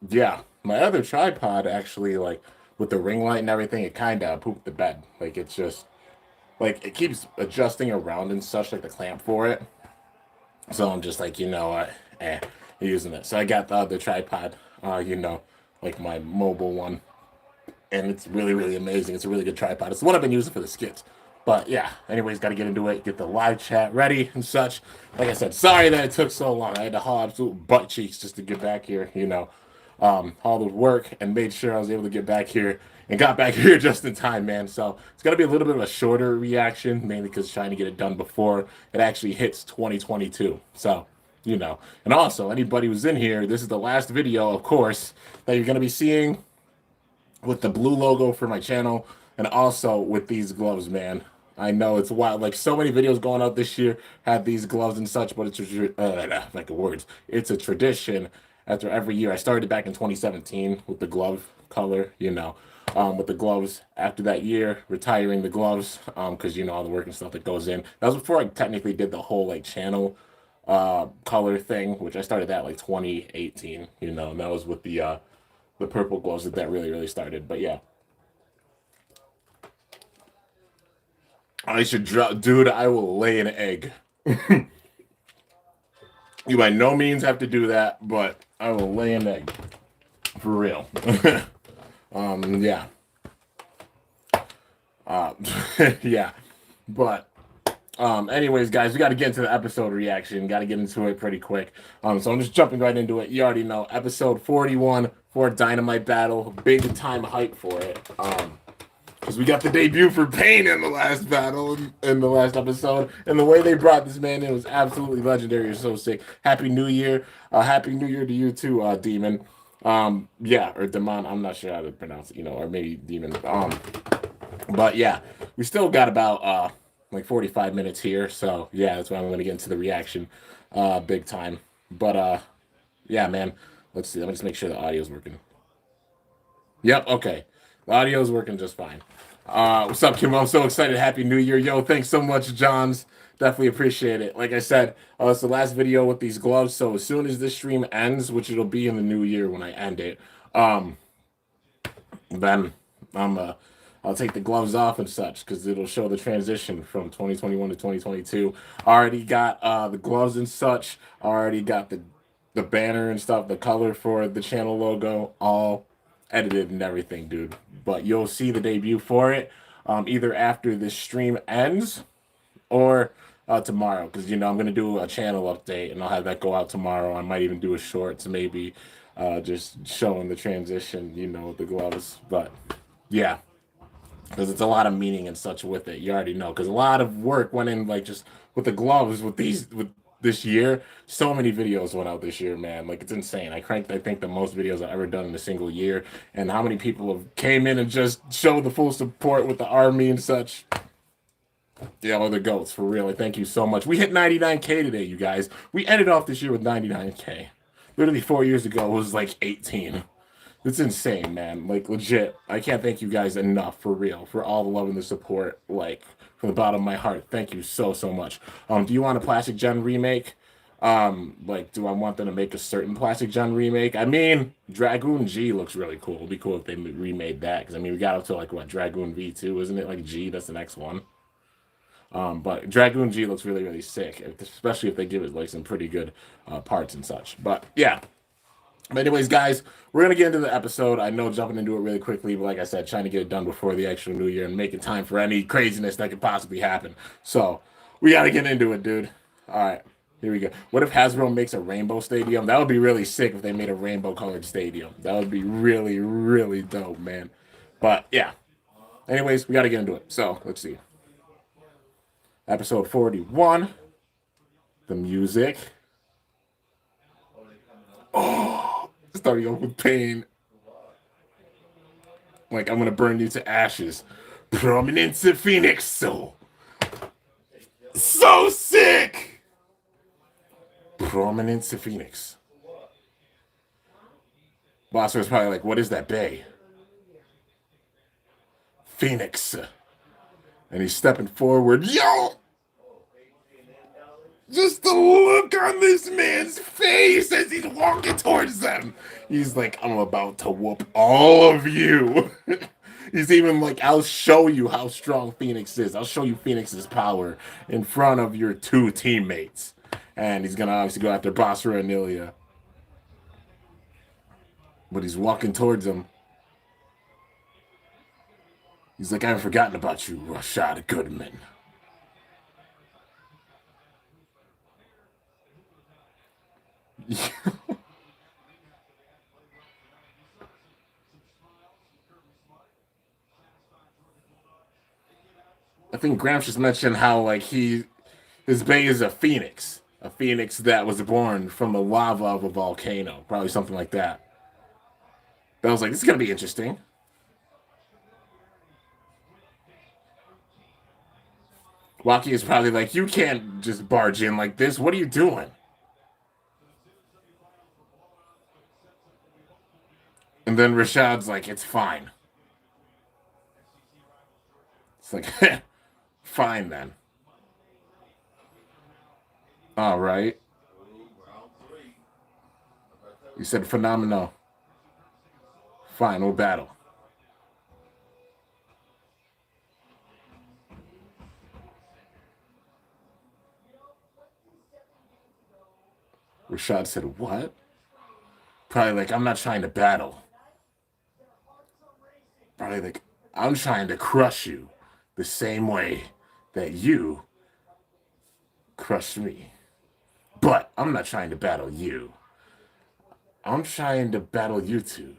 Yeah, my other tripod actually, like with the ring light and everything, it kind of pooped the bed. Like it's just like it keeps adjusting around and such, like the clamp for it. So I'm just like, you know what, using it. So I got the other tripod, you know, like my mobile one, and it's really, really amazing. It's a really good tripod. It's the one I've been using for the skits. But yeah, anyways, got to get into it, get the live chat ready and such. Like I said, sorry that it took so long. I had to haul absolute butt cheeks just to get back here, you know, all the work and made sure I was able to get back here and got back here just in time, man. So it's going to be a little bit of a shorter reaction, mainly because trying to get it done before it actually hits 2022. So, you know, and also anybody who's in here, this is the last video, of course, that you're going to be seeing with the blue logo for my channel and also with these gloves, man. I know it's wild. Like so many videos going out this year had these gloves and such, but like words. It's a tradition after every year. I started back in 2017 with the glove color, you know, with the gloves after that year, retiring the gloves, because you know all the work and stuff that goes in. That was before I technically did the whole like channel color thing, which I started that like 2018, you know, and that was with the purple gloves that really really started. But yeah, I should drop, dude. I will lay an egg. You by no means have to do that, but I will lay an egg for real. Yeah, uh, yeah, but anyways, guys, we got to get into the episode reaction. Got to get into it pretty quick. So I'm just jumping right into it. You already know episode 41 for Dynamite battle. Big time hype for it. Because we got the debut for Payne in the last battle, in the last episode, and the way they brought this man in was absolutely legendary. It's so sick. Happy New Year! Happy New Year to you too, Demon. Yeah, or Demon. I'm not sure how to pronounce it. You know, or maybe Demon. But yeah, we still got about like 45 minutes here, so yeah, that's why I'm gonna get into the reaction, big time. But yeah, man. Let's see. Let me just make sure the audio's working. Yep. Okay. The audio's working just fine. What's up, Kim? I'm so excited. Happy New Year. Yo, thanks so much, Johns. Definitely appreciate it. Like I said, it's the last video with these gloves. So as soon as this stream ends, which it'll be in the new year when I end it, then I'll take the gloves off and such because it'll show the transition from 2021 to 2022. Already got the gloves and such. Already got the banner and stuff, the color for the channel logo, all edited and everything, dude. But you'll see the debut for it either after this stream ends or tomorrow, because you know I'm gonna do a channel update and I'll have that go out tomorrow. I might even do a shorts, maybe just showing the transition, you know, with the gloves. But yeah, because it's a lot of meaning and such with it. You already know, because a lot of work went in, like just with the gloves, with this year. So many videos went out this year, man. Like it's insane. I cranked, I think, the most videos I've ever done in a single year, and how many people have came in and just showed the full support with the army and such. Yeah, all the goats for real. Thank you so much. We hit 99K today, you guys. We ended off this year with 99K. Literally 4 years ago, it was like 18. It's insane, man. Like legit. I can't thank you guys enough for real for all the love and the support. Like from the bottom of my heart, thank you so so much. Do you want a Plastic Gen remake? Like, do I want them to make a certain Plastic Gen remake? I mean, Dragoon G looks really cool. It'd be cool if they remade that because I mean, we got up to like what Dragoon V2, isn't it? Like G, that's the next one. But Dragoon G looks really really sick, especially if they give it like some pretty good parts and such. But yeah. But anyways, guys, we're gonna get into the episode. I know jumping into it really quickly, but like I said, trying to get it done before the actual new year and making time for any craziness that could possibly happen. So we gotta get into it, dude. All right, here we go. What if Hasbro makes a rainbow stadium? That would be really sick if they made a rainbow colored stadium. That would be really, really dope, man. But yeah. Anyways, we gotta get into it. So let's see. Episode 41. The music. Oh, starting off with Payne. Like, I'm gonna burn you to ashes. Prominence of Phoenix, so sick. Prominence of Phoenix. Boss was probably like, what is that bay? Phoenix. And he's stepping forward. Yo! Just the look on this man's face as he's walking towards them. He's like, I'm about to whoop all of you. He's even like, I'll show you how strong Phoenix is. I'll show you Phoenix's power in front of your two teammates. And he's going to obviously go after Basra and Ilya. But he's walking towards him. He's like, I haven't forgotten about you, Rashad Goodman. I think Gramps just mentioned how like his bay is a phoenix that was born from the lava of a volcano, probably something like that. But I was like, this is gonna be interesting. Waki is probably like, you can't just barge in like this. What are you doing? And then Rashad's like, it's fine. It's like, fine then. All right. You said phenomenal. Fine, we'll battle. Rashad said, what? Probably like, I'm not trying to battle. Probably like, I'm trying to crush you the same way that you crushed me. But I'm not trying to battle you. I'm trying to battle you two.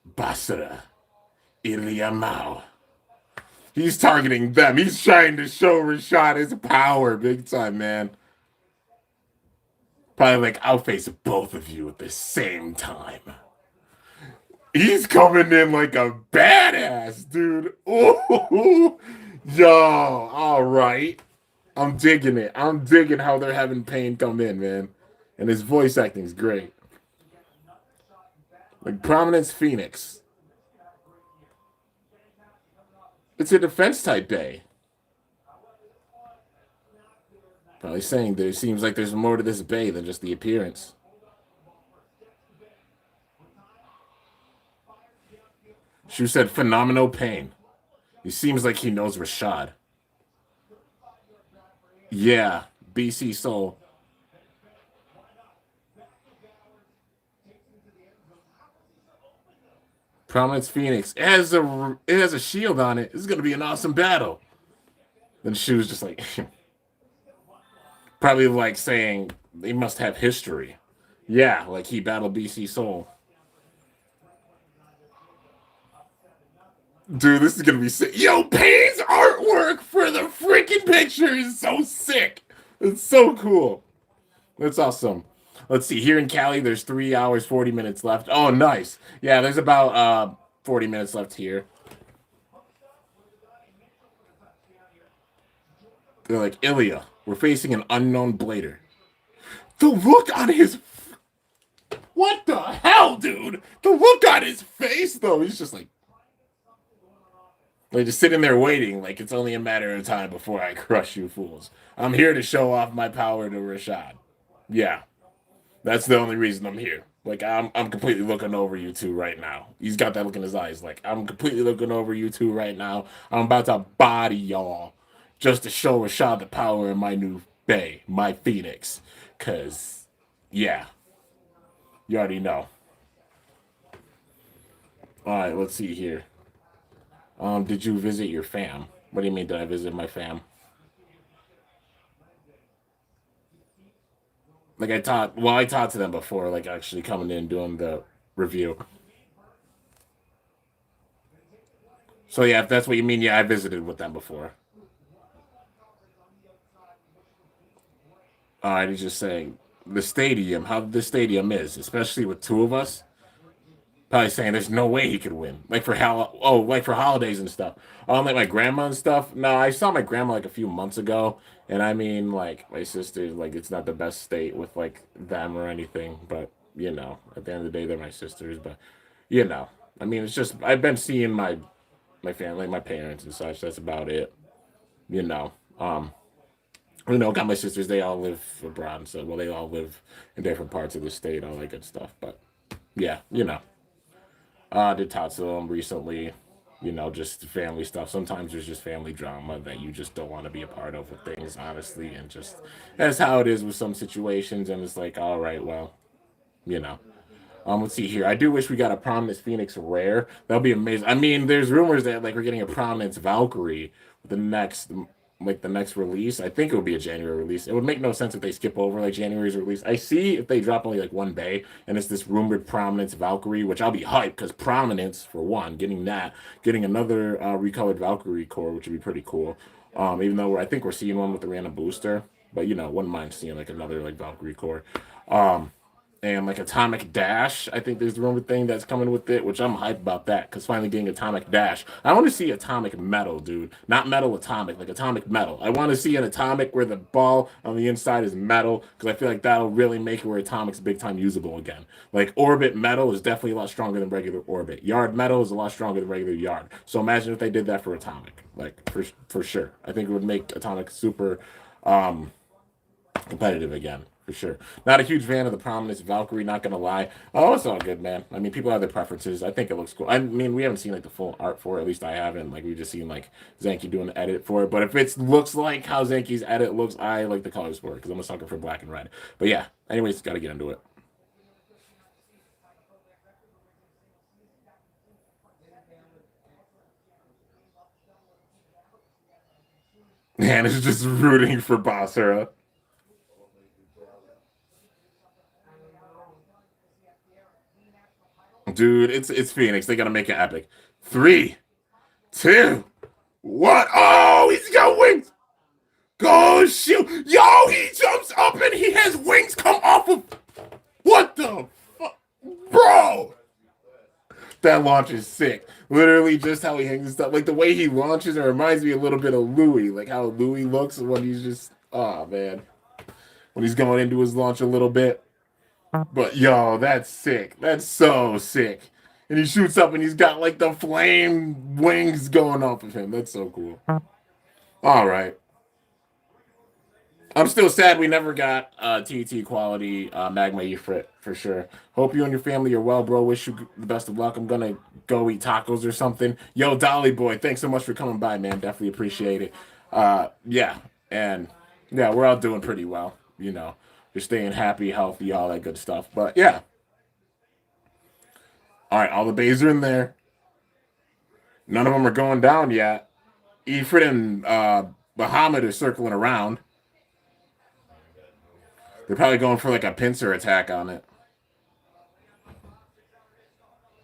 Basra, Ilya Mao. He's targeting them. He's trying to show Rashad his power big time, man. Probably like, I'll face both of you at the same time. He's coming in like a badass, dude. Ooh, yo, all right. I'm digging it. I'm digging how they're having Payne come in, man. And his voice acting is great. Like Prominence Phoenix. It's a defense type bay. Probably saying there seems like there's more to this bay than just the appearance. Shu said phenomenal Payne. He seems like he knows Rashad. Yeah, BC Soul. Prominence Phoenix. It has a shield on it. This is gonna be an awesome battle. Then Shu was just like probably like saying they must have history. Yeah, like he battled BC Soul. Dude, this is gonna be sick. Yo, Payne's artwork for the freaking picture is so sick. It's so cool. That's awesome. Let's see. Here in Cali, there's 3 hours, 40 minutes left. Oh, nice. Yeah, there's about 40 minutes left here. They're like, Ilya, we're facing an unknown blader. The look on his. What the hell, dude? The look on his face, though. He's just like just sitting there waiting, like it's only a matter of time before I crush you fools. I'm here to show off my power to Rashad. Yeah, that's the only reason I'm here. Like I'm completely looking over you two right now. He's got that look in his eyes. Like I'm completely looking over you two right now. I'm about to body y'all just to show Rashad the power in my new bay, my Phoenix. Cause yeah, you already know. All right, let's see here. Did you visit your fam? What do you mean? Did I visit my fam? Like I taught. Well, I talked to them before, like actually coming in and doing the review. So yeah, if that's what you mean, yeah, I visited with them before. All right, he's just saying the stadium, how the stadium is, especially with two of us. Probably saying there's no way he could win. Like for like for holidays and stuff. Like my grandma and stuff. No, I saw my grandma like a few months ago, and I mean like my sister, like it's not the best state with like them or anything, but at the end of the day, they're my sisters. But you know, I mean, it's just I've been seeing my family, my parents and such. That's about it. You know, um, You know, got my sisters. They all live abroad, so well, they all live in different parts of the state, all that good stuff. But yeah, you know, did Tatsu recently. You know, just family stuff. Sometimes there's just family drama that you just don't want to be a part of with things, honestly, and just that's how it is with some situations. And it's like, all right, well, you know. Let's see here. I do wish we got a Prominence Phoenix rare. That'll be amazing. I mean, there's rumors that like we're getting a Prominence Valkyrie with the next like the next release. I think it would be a January release. It would make no sense if they skip over like January's release. I see if they drop only like one bay and it's this rumored Prominence Valkyrie, which I'll be hyped because Prominence for one, getting that, getting another recolored Valkyrie core, which would be pretty cool. Even though I think we're seeing one with the random booster, but you know, wouldn't mind seeing like another like Valkyrie core. Um, and like Atomic Dash. I think there's the rumor thing that's coming with it, which I'm hyped about that because finally getting Atomic Dash. I want to see Atomic Metal, dude. Not Metal Atomic, like Atomic Metal. I want to see an Atomic where the ball on the inside is metal because I feel like that'll really make it where Atomic's big time usable again. Like Orbit Metal is definitely a lot stronger than regular Orbit. Yard Metal is a lot stronger than regular Yard. So imagine if they did that for Atomic, like for sure. I think it would make Atomic super um competitive again for sure. Not a huge fan of the Prominence Valkyrie, not gonna lie. Oh, it's all good, man. I mean, people have their preferences. I think it looks cool. I mean, we haven't seen like the full art for it. At least I haven't. Like we've just seen like Zanky doing the edit for it. But if it looks like how Zanky's edit looks, I like the colors for it because I'm a sucker for black and red. But yeah, anyways, got to get into it. Man, it's just rooting for Basara. Dude, it's Phoenix. They gotta make it epic. Three, two, one. Oh, he's got wings. Go shoot. Yo, he jumps up and he has wings come off of. What the fuck? Bro! That launch is sick. Literally, just how he hangs and stuff. Like the way he launches, it reminds me a little bit of Louis. Like how Louis looks when he's just. Oh, man. When he's going into his launch a little bit. But yo, that's sick. That's so sick. And he shoots up and he's got like the flame wings going off of him. That's so cool. All right. I'm still sad we never got TT quality Magma Ifrit for sure. Hope you and your family are well, bro. Wish you the best of luck. I'm gonna go eat tacos or something. Yo, Dolly boy, thanks so much for coming by, man. Definitely appreciate it. Yeah, and yeah, we're all doing pretty well. You know, just staying happy, healthy, all that good stuff. But yeah, all right, all the bays are in there. None of them are going down yet. Ifrit and Bahamut are circling around. They're probably going for like a pincer attack on it.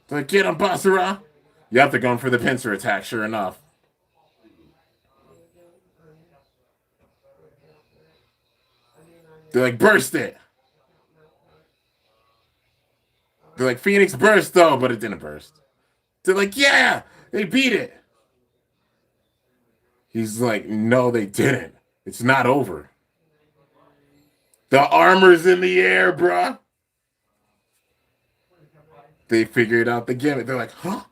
They're like, get him, Basara! Yep, they're going for the pincer attack, sure enough. They're like, burst it! They're like, Phoenix burst though, but it didn't burst. They're like, yeah! They beat it! He's like, no, they didn't. It's not over. The armor's in the air, bruh. They figured out the gimmick. They're like, huh?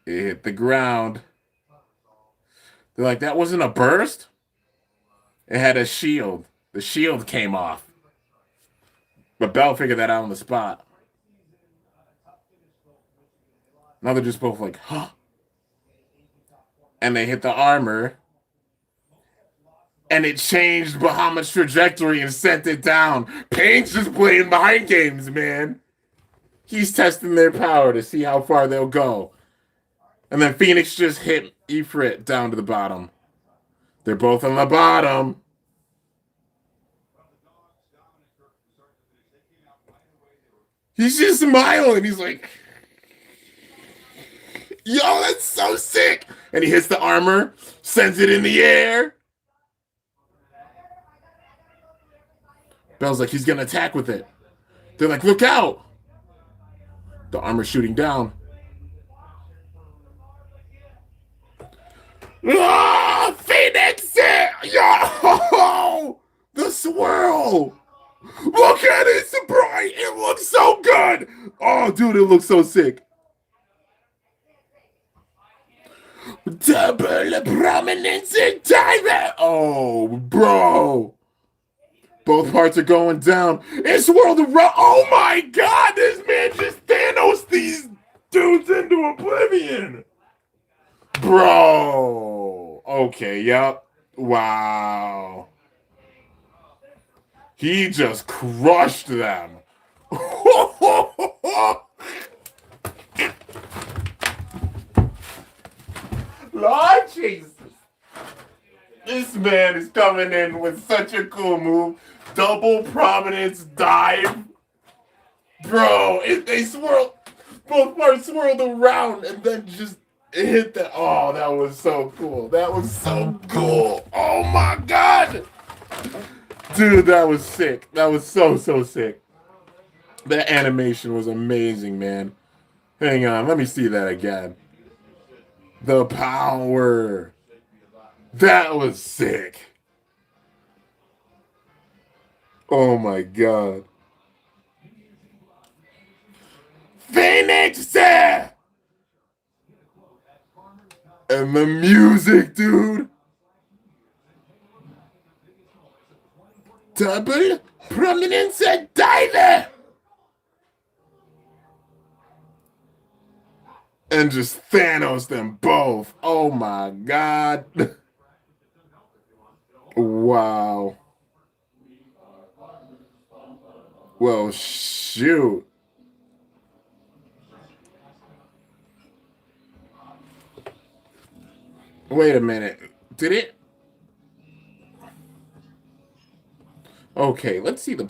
It hit the ground. They're like, that wasn't a burst? It had a shield. The shield came off. But Bell figured that out on the spot. Now they're just both like, huh? And they hit the armor. And it changed Bahamut's trajectory and sent it down. Payne's just playing mind games, man. He's testing their power to see how far they'll go. And then Phoenix just hit Ifrit down to the bottom. They're both on the bottom. He's just smiling. He's like, yo, that's so sick. And he hits the armor, sends it in the air. Bell's like, he's going to attack with it. They're like, look out. The armor's shooting down. Ah, Phoenix! Yo! The swirl! Look at it, it's bright! It looks so good! Oh, dude, it looks so sick. Double prominence in time. Oh, bro. Both parts are going down. It's swirled around. Oh my god, this man just Thanos these dudes into oblivion. Bro. Okay, yep. Wow. He just crushed them. Lord Jesus. This man is coming in with such a cool move. Double prominence dive. Bro, they swirled. Both parts swirled around and then just hit that. Oh, that was so cool. That was so cool. Oh my god. Dude, that was sick. That was so sick. That animation was amazing, man. Hang on, let me see that again. The power. That was sick. Oh my god. Phoenix! And the music, dude. Double prominence and diver. And just Thanos them both. Oh my god. Wow. Well, shoot. Wait a minute. Did it? Okay, let's see the.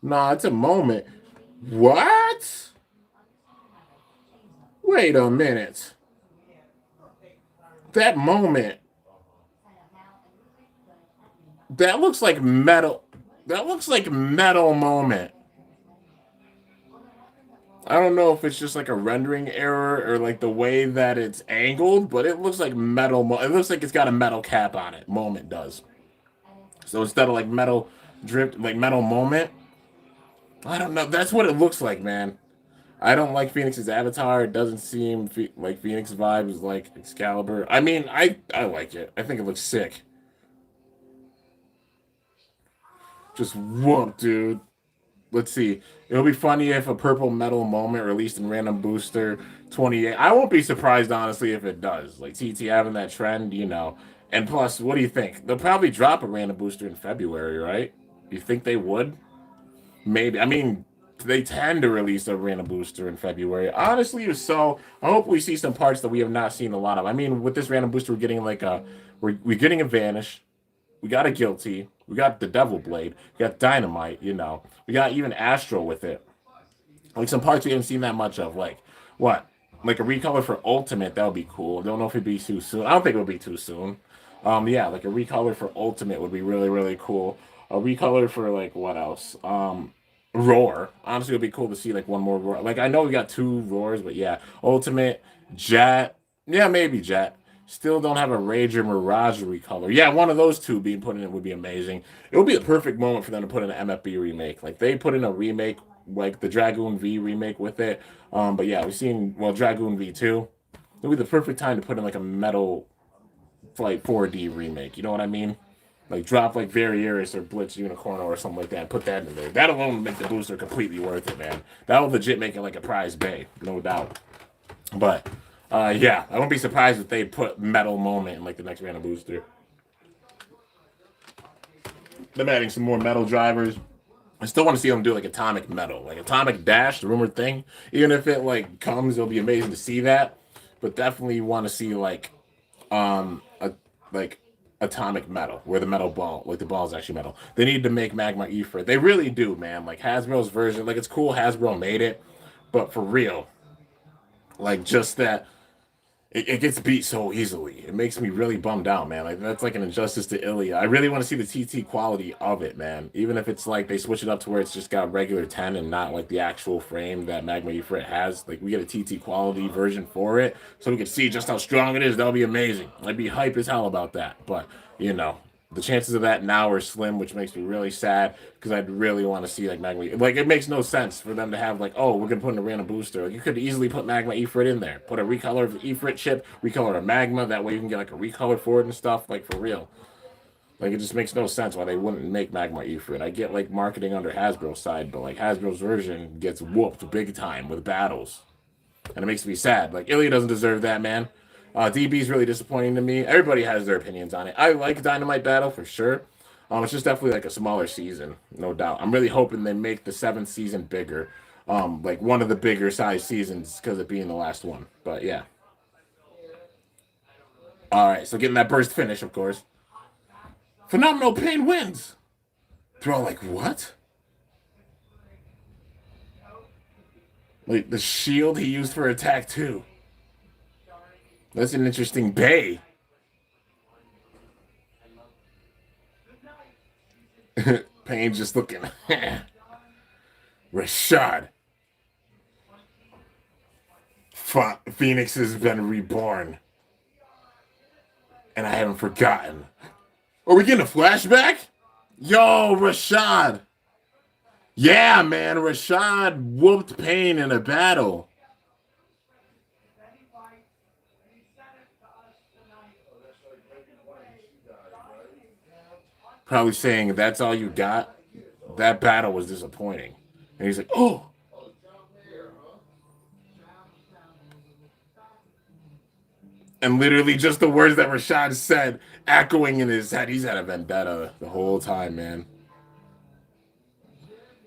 Nah, it's a moment. What? Wait a minute. That moment. That looks like metal. That looks like metal moment. I don't know if it's just like a rendering error or like the way that it's angled, but it looks like metal. It looks like it's got a metal cap on it. Moment does. So instead of like metal dripped, like metal moment, I don't know. That's what it looks like, man. I don't like Phoenix's avatar. It doesn't seem like Phoenix vibes like Excalibur. I mean, I like it. I think it looks sick. Just whoop, dude. Let's see. It'll be funny if a purple metal moment released in Random Booster 28. I won't be surprised, honestly, if it does. Like TT having that trend, you know. And plus, what do you think? They'll probably drop a Random Booster in February, right? You think they would? Maybe. I mean, they tend to release a Random Booster in February. Honestly, so I hope we see some parts that we have not seen a lot of. I mean, with this Random Booster, we're getting like we're getting a Vanish. We got a Guilty. We got the Devil Blade. We got Dynamite, you know. We got even Astral with it. Like some parts we haven't seen that much of. Like, what? Like a recolor for Ultimate, that would be cool. Don't know if it'd be too soon. I don't think it would be too soon. Yeah, like a recolor for Ultimate would be really cool. A recolor for like what else? Roar. Honestly, it would be cool to see like one more Roar. Like I know we got two Roars, but yeah, Ultimate, Jet. Yeah, maybe Jet. Still don't have a Rager Mirage recolor. Yeah, one of those two being put in it would be amazing. It would be a perfect moment for them to put in an MFB remake. Like they put in a remake, like the Dragoon V remake with it. But yeah, we've seen Dragoon V2. It would be the perfect time to put in like a Metal Flight 4D remake. You know what I mean? Like drop like Varieris or Blitz Unicorn or something like that. And put that in there. That alone would make the booster completely worth it, man. That would legit make it like a prize bay, no doubt. But yeah, I won't be surprised if they put Metal Moment in like the next random booster. Them adding some more metal drivers. I still want to see them do like Atomic Metal, like Atomic Dash, the rumored thing. Even if it like comes, it'll be amazing to see that. But definitely want to see like like Atomic Metal, where the metal ball, like the ball is actually metal. They need to make Magma E for it. They really do, man. Like Hasbro's version, like it's cool Hasbro made it, but for real, like just that it gets beat so easily. It makes me really bummed out, man. Like that's like an injustice to Ilya. I really want to see the TT quality of it, man. Even if it's like they switch it up to where it's just got regular 10 and not like the actual frame that Magma Efrit has. Like we get a TT quality version for it, so we can see just how strong it is. That'll be amazing. I'd be hype as hell about that. But you know, The chances of that now are slim, which makes me really sad because I'd really want to see like Magma. Like it makes no sense for them to have like, oh, we're gonna put in a random booster. Like you could easily put Magma Ifrit in there, put a recolor of the Ifrit chip, recolor a Magma. That way you can get like a recolor for it and stuff. Like for real. Like it just makes no sense why they wouldn't make Magma Ifrit. I get like marketing under Hasbro's side, but like Hasbro's version gets whooped big time with battles, and it makes me sad. Like Ilya doesn't deserve that, man. DB is really disappointing to me. Everybody has their opinions on it. I like Dynamite Battle for sure. It's just definitely like a smaller season, no doubt. I'm really hoping they make the seventh season bigger, like one of the bigger size seasons because it being the last one. But yeah. All right, so getting that burst finish, of course. Phenomenal Payne wins. They're all like, what? Like the shield he used for attack too. That's an interesting bay. Payne just looking. Rashad. Phoenix has been reborn. And I haven't forgotten. Are we getting a flashback? Yo, Rashad. Yeah, man. Rashad whooped Payne in a battle. Probably saying that's all you got. That battle was disappointing. And he's like, oh. And literally just the words that Rashad said echoing in his head. He's had a vendetta the whole time, man.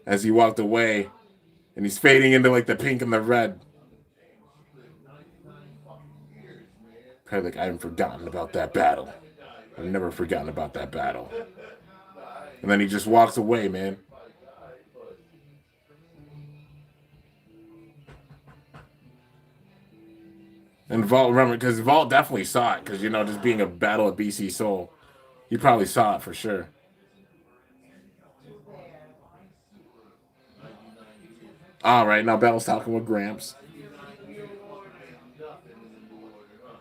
As he walked away, and he's fading into like the pink and the red. Probably like, I haven't forgotten about that battle. I've never forgotten about that battle. And then he just walks away, man. And Vault, remember, because Vault definitely saw it, because, you know, just being a battle of BC Soul, he probably saw it for sure. All right, now Battle's talking with Gramps.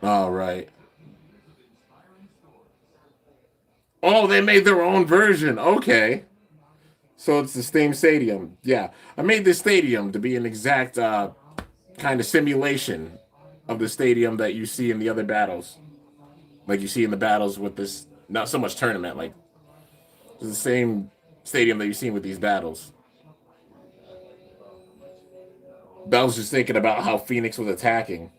All right. Oh, they made their own version. Okay. So it's the same stadium. Yeah. I made this stadium to be an exact kind of simulation of the stadium that you see in the other battles. Like you see in the battles with this, not so much tournament, like it's the same stadium that you've seen with these battles. I was just thinking about how Phoenix was attacking.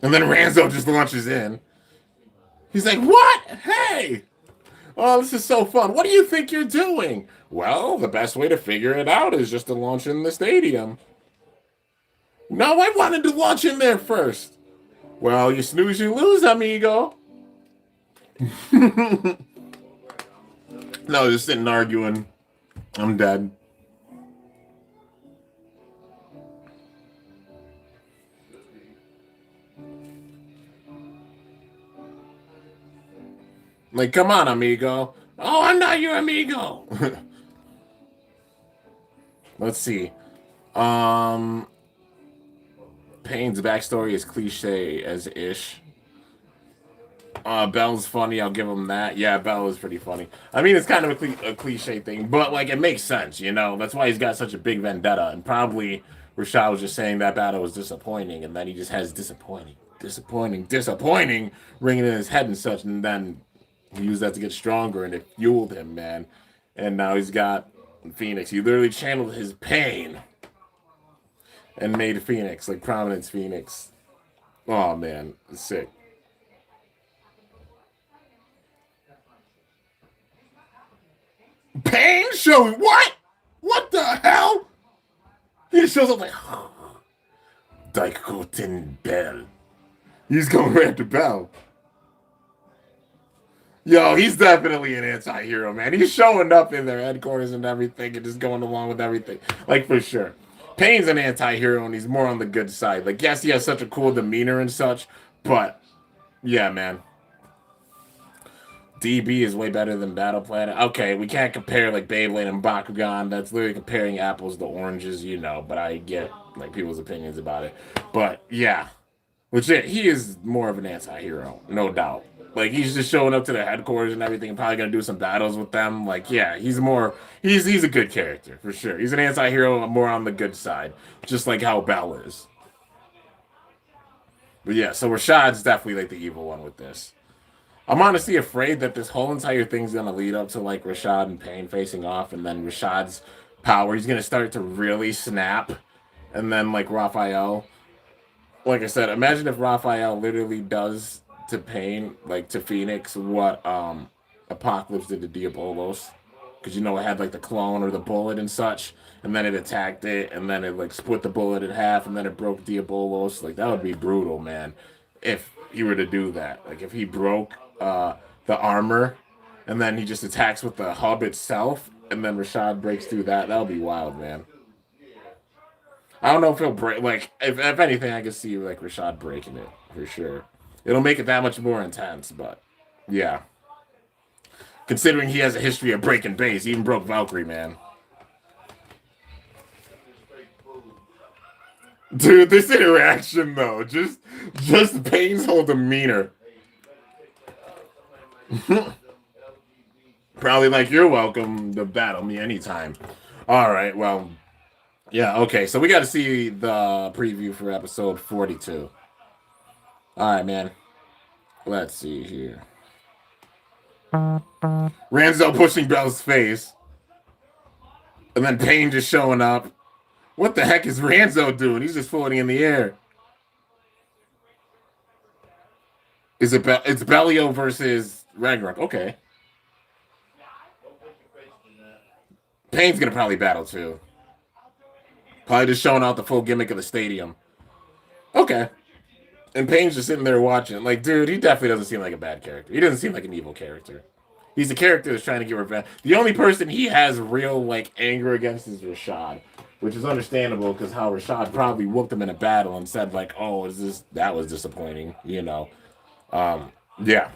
And then Ranzo just launches in. He's like, what? Hey! Oh, this is so fun. What do you think you're doing? Well, the best way to figure it out is just to launch in the stadium. No, I wanted to launch in there first. Well, you snooze, you lose, amigo. No, just sitting arguing. I'm dead. Like, come on, amigo. Oh, I'm not your amigo. Let's see. Payne's backstory is cliche as ish. Bell's funny. I'll give him that. Yeah, Bell is pretty funny. I mean, it's kind of a cliche thing, but like it makes sense, you know. That's why he's got such a big vendetta, and probably Rashad was just saying that battle was disappointing, and then he just has disappointing ringing in his head and such, and then he used that to get stronger, and it fueled him, man. And now he's got Phoenix. He literally channeled his pain and made Phoenix, like Prominence Phoenix. Oh man, it's sick. Payne shows what? What the hell? He just shows up like Daikoten Bell. He's going right after Bell. Yo, he's definitely an anti-hero, man. He's showing up in their headquarters and everything and just going along with everything. Like, for sure. Payne's an anti-hero, and he's more on the good side. Like, yes, he has such a cool demeanor and such, but, yeah, man. DB is way better than Battle Planet. Okay, we can't compare, like, Beyblade and Bakugan. That's literally comparing apples to oranges, you know, but I get, like, people's opinions about it. But, yeah. Legit, he is more of an anti-hero, no doubt. Like he's just showing up to the headquarters and everything, and probably gonna do some battles with them. Like, yeah, he's a good character for sure. He's an anti-hero, more on the good side, just like how Bell is. But yeah, so Rashad's definitely like the evil one with this. I'm honestly afraid that this whole entire thing's gonna lead up to like Rashad and Payne facing off, and then Rashad's power, he's gonna start to really snap, and then like Raphael, like I said, imagine if Raphael literally does to Payne, like to Phoenix, what Apocalypse did to Diabolos, because you know it had like the clone or the bullet and such, and then it attacked it, and then it like split the bullet in half, and then it broke Diabolos. Like that would be brutal, man. If he were to do that, like if he broke the armor, and then he just attacks with the hub itself, and then Rashad breaks through that, that would be wild, man. I don't know if he'll break. Like, if anything, I could see like Rashad breaking it for sure. It'll make it that much more intense, but yeah. Considering he has a history of breaking base, he even broke Valkyrie, man. Dude, this interaction though, just Payne's whole demeanor. Probably like you're welcome to battle me anytime. All right, well, yeah, okay. So we got to see the preview for episode 42. All right, man. Let's see here. Ranzo pushing Bell's face. And then Payne just showing up. What the heck is Ranzo doing? He's just floating in the air. Is it it's Bellio versus Ragnarok? Okay. Payne's gonna probably battle too. Probably just showing out the full gimmick of the stadium. Okay. And Payne's just sitting there watching. Like, dude, he definitely doesn't seem like a bad character. He doesn't seem like an evil character. He's a character that's trying to get revenge. The only person he has real like anger against is Rashad, which is understandable because how Rashad probably whooped him in a battle and said like, "Oh, is this that was disappointing?" You know, yeah,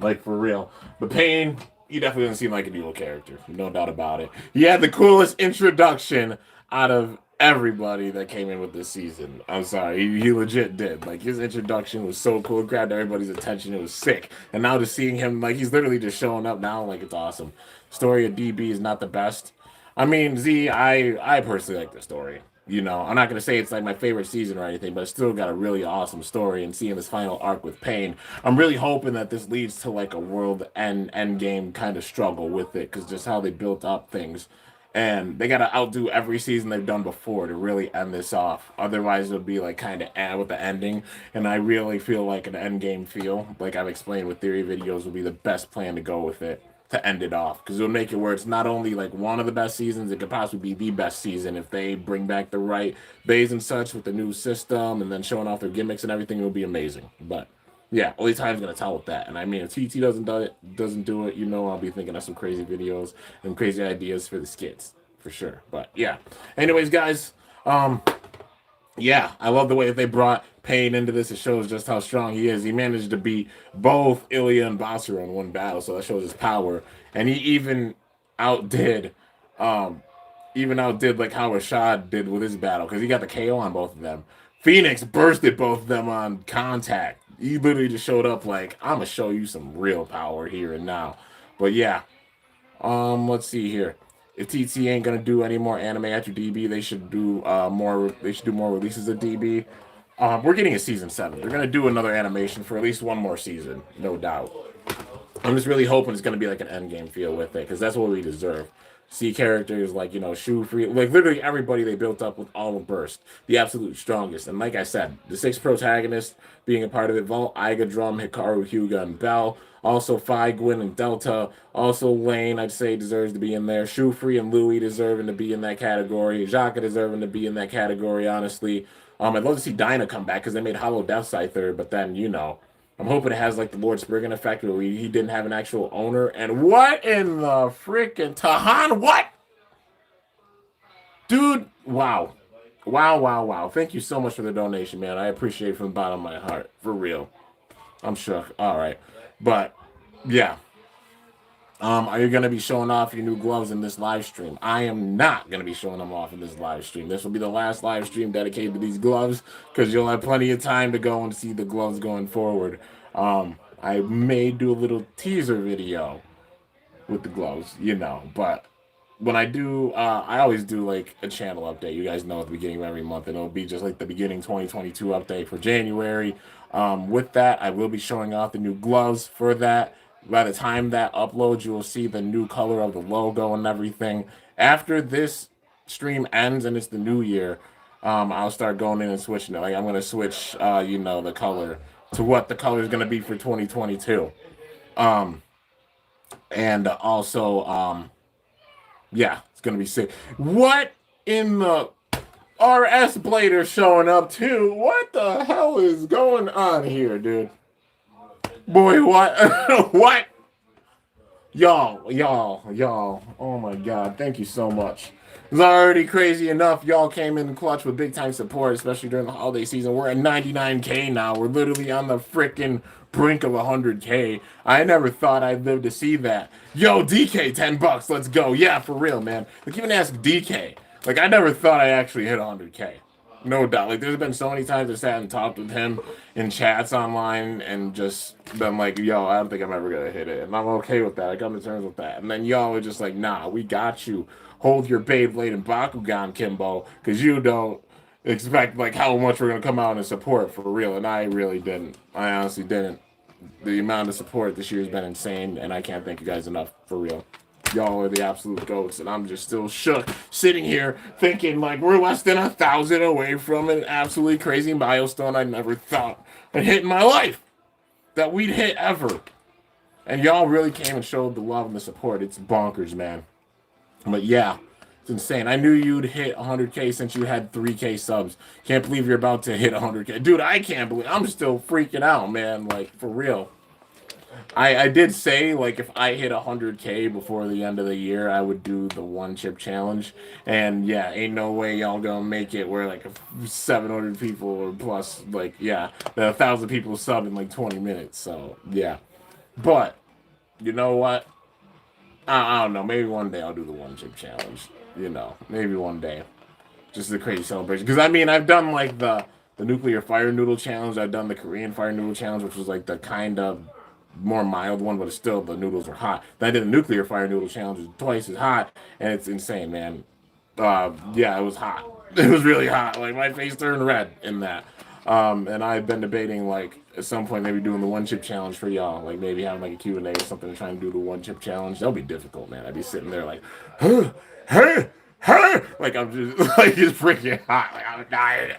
like for real. But Payne, he definitely doesn't seem like an evil character, no doubt about it. He had the coolest introduction out of everybody that came in with this season. I'm sorry, he legit did. Like his introduction was so cool, it grabbed everybody's attention. It was sick. And now just seeing him, like he's literally just showing up now, like it's awesome. Story of DB is not the best. I mean, I personally like the story. You know, I'm not gonna say it's like my favorite season or anything, but it's still got a really awesome story. And seeing this final arc with Payne, I'm really hoping that this leads to like a world end game kind of struggle with it, because just how they built up things, and they gotta outdo every season they've done before to really end this off. Otherwise, it'll be like kind of with the ending. And I really feel like an end game feel, like I've explained with theory videos, will be the best plan to go with it to end it off, because it'll make it where it's not only like one of the best seasons, it could possibly be the best season if they bring back the right bays and such with the new system and then showing off their gimmicks and everything. It will be amazing. But yeah, only time's gonna tell with that. And I mean, if TT doesn't do it, you know, I'll be thinking of some crazy videos and crazy ideas for the skits for sure. But yeah, anyways, guys, yeah, I love the way that they brought Payne into this. It shows just how strong he is. He managed to beat both Ilya and Basra in one battle, so that shows his power. And he outdid, even outdid like how Rashad did with his battle, because he got the KO on both of them. Phoenix bursted both of them on contact. He literally just showed up like, I'm gonna show you some real power here and now. But yeah, let's see here. If TT ain't gonna do any more anime after DB, they should do more. They should do more releases of DB. We're getting a season 7. They're gonna do another animation for at least one more season, no doubt. I'm just really hoping it's gonna be like an end game feel with it, because that's what we deserve. See characters like, you know, Shoe Free, like literally everybody they built up with all of Burst, the absolute strongest. And like I said, the 6 protagonists being a part of it: Vault, Iga, Drum, Hikaru, Hyuga, and Bell. Also Phi, Gwyn, and Delta. Also Lane, I'd say, deserves to be in there. Shoe Free and Louis deserving to be in that category. Xhaka deserving to be in that category, honestly. I'd love to see Dinah come back, because they made Hollow Death Side third, but then, you know, I'm hoping it has like the Lord Spriggan effect where he didn't have an actual owner. And what in the freaking Tahan? What? Dude, wow. Wow, wow, wow. Thank you so much for the donation, man. I appreciate it from the bottom of my heart. For real. I'm shook. All right. But, yeah. Are you going to be showing off your new gloves in this live stream? I am not going to be showing them off in this live stream. This will be the last live stream dedicated to these gloves because you'll have plenty of time to go and see the gloves going forward. I may do a little teaser video with the gloves, but when I do, I always do like a channel update. You guys know at the beginning of every month, and it'll be just like the beginning 2022 update for January. With that, I will be showing off the new gloves for that. By the time that uploads, you will see the new color of the logo and everything. After this stream ends and it's the new year, I'll start going in and switching it. Like I'm gonna switch, the color to what the color is gonna be for 2022. And also, yeah, it's gonna be sick. What in the RS Blader showing up too? What the hell is going on here, dude? Boy, what? What? Y'all. Oh my God, thank you so much. It's already crazy enough. Y'all came in clutch with big time support, especially during the holiday season. We're at 99K now. We're literally on the freaking brink of 100K. I never thought I'd live to see that. Yo, DK, $10. Let's go. Yeah, for real, man. Like, even ask DK. Like, I never thought I actually hit 100K. No doubt. Like, there's been so many times I sat and talked with him in chats online and just been like, yo, I don't think I'm ever going to hit it. And I'm okay with that. I come to terms with that. And then y'all are just like, nah, we got you. Hold your Beyblade and Bakugan, Kimbo, because you don't expect, like, how much we're going to come out and support for real. And I really didn't. I honestly didn't. The amount of support this year has been insane, and I can't thank you guys enough for real. Y'all are the absolute goats, and I'm just still shook sitting here thinking like we're less than 1,000 away from an absolutely crazy milestone I never thought I'd hit in my life that we'd hit ever. And y'all really came and showed the love and the support. It's bonkers, man. But yeah, it's insane. I knew you'd hit 100K since you had 3K subs. Can't believe you're about to hit 100K. Dude, I can't believe. I'm still freaking out, man. Like, for real. I did say, like, if I hit 100K before the end of the year, I would do the one chip challenge. And yeah, ain't no way y'all gonna make it where like 700 people or plus, like, yeah, 1,000 people sub in like 20 minutes. So yeah, but you know what? I don't know. Maybe one day I'll do the one chip challenge. Maybe one day, just a crazy celebration. Because I mean, I've done like the nuclear fire noodle challenge. I've done the Korean fire noodle challenge, which was like the kind of more mild one, but it's still the noodles are hot. Then I did a nuclear fire noodle challenge, which is twice as hot, and it's insane, man. Yeah, it was hot. It was really hot. Like my face turned red in that. And I've been debating like at some point maybe doing the one chip challenge for y'all, like maybe having like a Q&A or something and trying to do the one chip challenge. That'll be difficult, man. I'd be sitting there like, like I'm just like it's freaking hot, like I'm dying,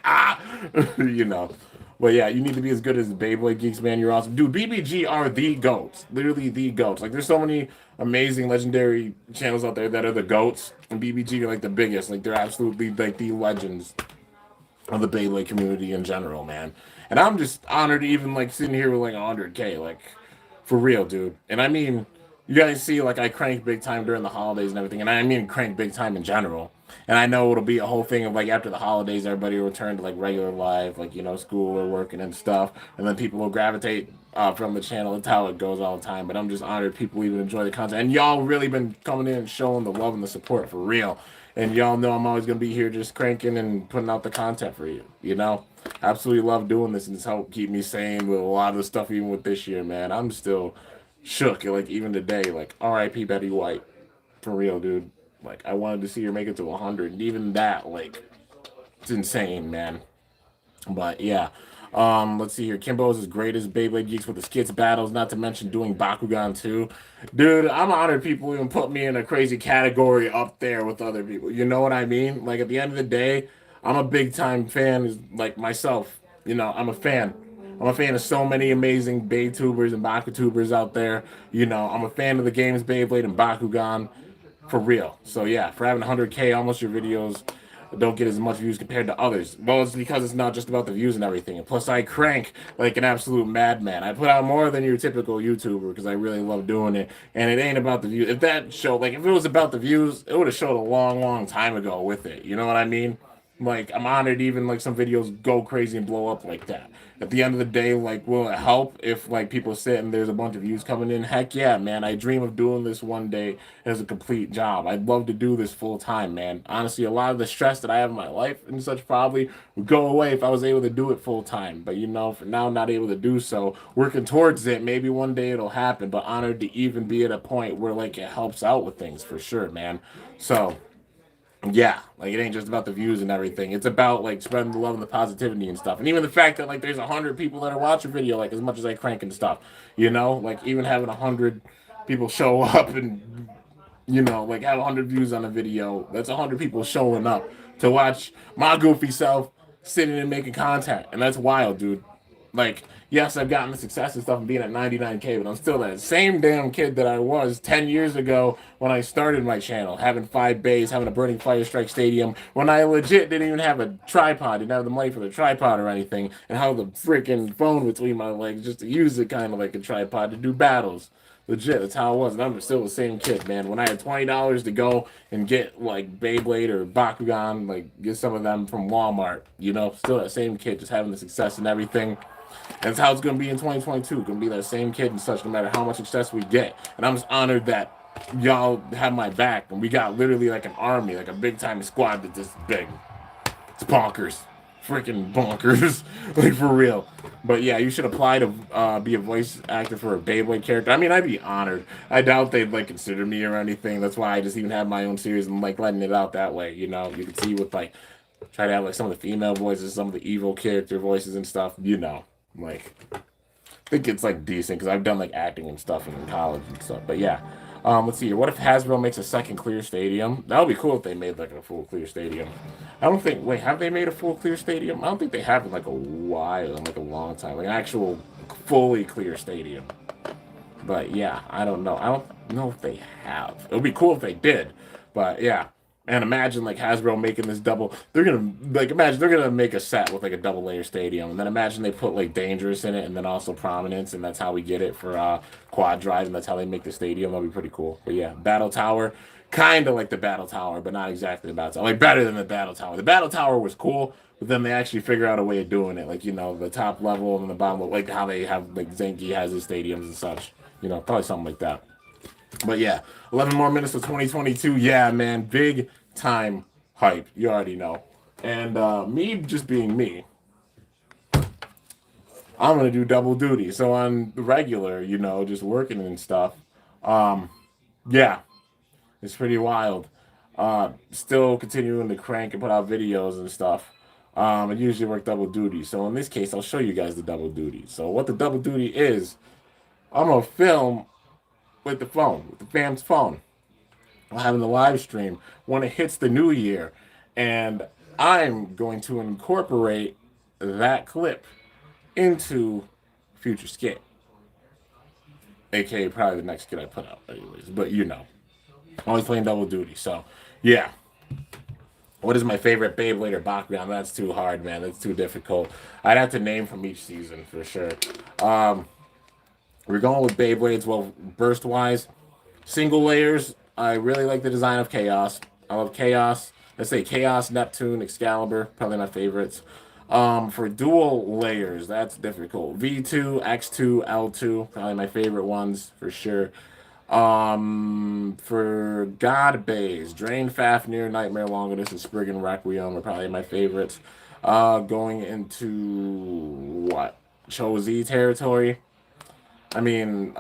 But yeah, you need to be as good as the Beyblade geeks, man. You're awesome, dude. BBG are the goats, literally the goats. Like there's so many amazing legendary channels out there that are the goats, and BBG are like the biggest. Like they're absolutely like the legends of the Beyblade community in general, man. And I'm just honored to even like sitting here with like 100K, like for real, dude. And I mean, you guys see like I crank big time during the holidays and everything, and I mean crank big time in general. And I know it'll be a whole thing of like after the holidays, everybody will return to like regular life, like school or working and stuff, and then people will gravitate from the channel. That's how it goes all the time. But I'm just honored people even enjoy the content, and y'all really been coming in and showing the love and the support for real. And y'all know I'm always gonna be here just cranking and putting out the content for you. Absolutely love doing this, and it's helped keep me sane with a lot of the stuff. Even with this year, man, I'm still shook. Like even today, like R.I.P. Betty White, for real, dude. Like I wanted to see her make it to 100, and even that, like, it's insane, man. But yeah, let's see here. Kimbo's as great as Beyblade Geeks with the skits battles, not to mention doing Bakugan too. Dude, I'm honored people even put me in a crazy category up there with other people. You know what I mean? Like at the end of the day, I'm a big time fan, like myself. I'm a fan. I'm a fan of so many amazing Baytubers and Bakutubers out there. I'm a fan of the games Beyblade and Bakugan. For real. So yeah, for having 100K, almost your videos don't get as much views compared to others. Well, it's because it's not just about the views and everything. And plus, I crank like an absolute madman. I put out more than your typical YouTuber because I really love doing it. And it ain't about the views. If it was about the views, it would have showed a long, long time ago with it. You know what I mean? Like, I'm honored even like some videos go crazy and blow up like that. At the end of the day, like, will it help if like people sit and there's a bunch of views coming in? Heck yeah, man. I dream of doing this one day as a complete job. I'd love to do this full time, man. Honestly, a lot of the stress that I have in my life and such probably would go away if I was able to do it full time. But you know, for now, I'm not able to do so. Working towards it, maybe one day it'll happen. But honored to even be at a point where like it helps out with things for sure, man. So yeah, like it ain't just about the views and everything. It's about like spreading the love and the positivity and stuff. And even the fact that like there's 100 people that are watching video like as much as I crank and stuff. You know, like even having 100 people show up and like have 100 views on a video. That's 100 people showing up to watch my goofy self sitting and making content, and that's wild, dude. Like, yes, I've gotten the success and stuff and being at 99K, but I'm still that same damn kid that I was 10 years ago when I started my channel, having 5 bays, having a burning fire strike stadium, when I legit didn't even have a tripod, didn't have the money for the tripod or anything, and held the freaking phone between my legs just to use it kind of like a tripod to do battles. Legit, that's how it was. And I'm still the same kid, man. When I had $20 to go and get like Beyblade or Bakugan, like get some of them from Walmart, still that same kid, just having the success and everything. And that's how it's going to be in 2022. Going to be that same kid and such, no matter how much success we get. And I'm just honored that y'all have my back. And we got literally like an army, like a big time squad that's this big. It's bonkers. Freaking bonkers. Like, for real. But yeah, you should apply to be a voice actor for a Beyblade character. I mean, I'd be honored. I doubt they'd like consider me or anything. That's why I just even have my own series and like letting it out that way. You can see with like try to have like some of the female voices, some of the evil character voices and stuff. Like I think it's like decent because I've done like acting and stuff in college and stuff. But yeah, let's see here. What if Hasbro makes a second clear stadium? That would be cool if they made like a full clear stadium. I don't think. Wait, have they made a full clear stadium? I don't think they have in like a while, in like a long time, like an actual fully clear stadium. But yeah, I don't know. I don't know if they have. It would be cool if they did. But yeah. And imagine like Hasbro making this double. They're gonna like imagine they're gonna make a set with like a double layer stadium, and then imagine they put like Dangerous in it, and then also Prominence, and that's how we get it for Quad Drive, and that's how they make the stadium. That'd be pretty cool. But yeah, Battle Tower, kind of like the Battle Tower, but not exactly the Battle Tower. Like better than the Battle Tower. The Battle Tower was cool, but then they actually figure out a way of doing it. Like the top level and the bottom level, like how they have like Zenki has his stadiums and such. Probably something like that. But yeah, 11 more minutes of 2022. Yeah, man, big time hype. You already know. And me just being me, I'm gonna do double duty. So on the regular, just working and stuff. Yeah, it's pretty wild. Still continuing to crank and put out videos and stuff. I usually work double duty. So in this case, I'll show you guys the double duty. So what the double duty is, I'm gonna film with the phone, with the fam's phone. I'm having the live stream when it hits the new year. And I'm going to incorporate that clip into future skit. AKA probably the next skit I put out, anyways. But always playing double duty. So, yeah. What is my favorite Beyblade or Bakugan? That's too hard, man. That's too difficult. I'd have to name from each season for sure. We're going with Beyblades. Well, burst-wise, single layers. I really like the design of Chaos. I love Chaos. Let's say Chaos, Neptune, Excalibur. Probably my favorites. For dual layers, that's difficult. V2, X2, L2. Probably my favorite ones for sure. For God Bays, Drain, Fafnir, Nightmare Longinus, and Spriggan Requiem are probably my favorites. Going into what? Cho-Z territory. I mean,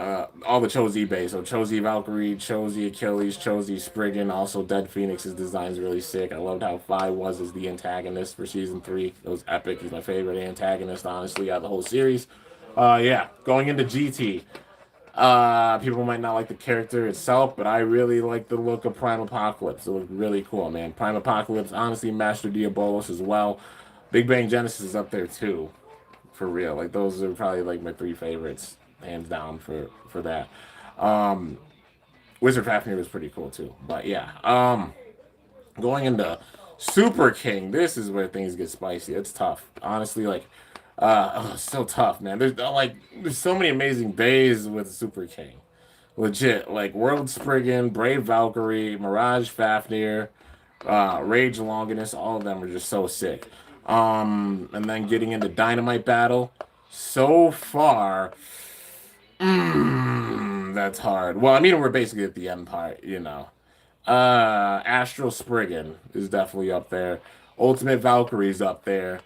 all the Cho-Z base. So Cho-Z Valkyrie, Cho-Z Achilles, Cho-Z Spriggan. Also, Dead Phoenix's design's really sick. I loved how Phi was as the antagonist for season 3. It was epic. He's my favorite antagonist, honestly, out of the whole series. Yeah, going into GT. People might not like the character itself, but I really like the look of Prime Apocalypse. It looked really cool, man. Prime Apocalypse, honestly, Master Diabolos as well. Big Bang Genesis is up there too, for real. Like those are probably like my 3 favorites, hands down for that. Wizard Fafnir was pretty cool too, but yeah. Going into Super King, this is where things get spicy. It's tough, honestly. Like. It's so tough, man. There's so many amazing bays with Super King. Legit, like World Spriggan, Brave Valkyrie, Mirage Fafnir, Rage Longinus, all of them are just so sick. And then getting into Dynamite battle. So far, that's hard. Well, I mean, we're basically at the end part, you know. Astral Spriggan is definitely up there. Ultimate Valkyrie's up there.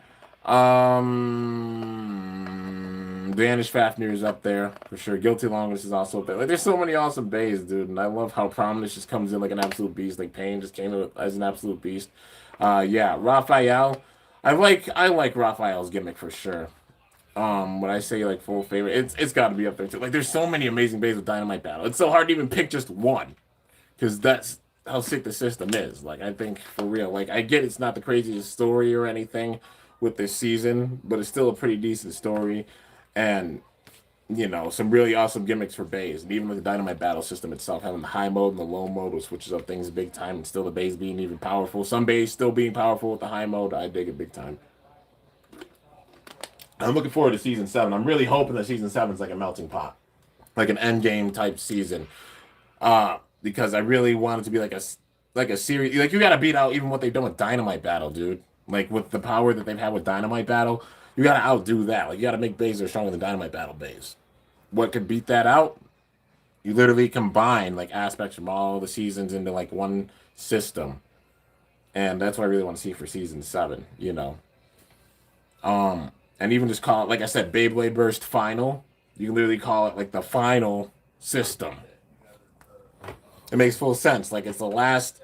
Vanish Fafnir is up there for sure. Guilty Longus is also up there. Like, there's so many awesome bays, dude, and I love how Prominence just comes in like an absolute beast. Like Payne just came in as an absolute beast. Yeah, Raphael. I like Raphael's gimmick for sure. When I say like full favorite, it's got to be up there too. Like, there's so many amazing bays with Dynamite battle. It's so hard to even pick just one because that's how sick the system is. Like, I think for real, like, I get it's not the craziest story or anything with this season, but it's still a pretty decent story, and some really awesome gimmicks for bays, and even with the Dynamite battle system itself, having the high mode and the low mode, which switches up things big time, and still the bays being even powerful. Some bays still being powerful with the high mode. I dig it big time. I'm looking forward to season 7. I'm really hoping that season 7 is like a melting pot, like an end game type season. Because I really want it to be like a series. Like, you got to beat out even what they've done with Dynamite battle, dude. Like, with the power that they've had with Dynamite battle, you got to outdo that. Like, you got to make bays that are stronger than Dynamite battle bays. What could beat that out? You literally combine like aspects from all the seasons into like one system, and that's what I really want to see for season 7. And even just call it, like I said, Beyblade Burst Final. You can literally call it like the final system. It makes full sense. Like, it's the last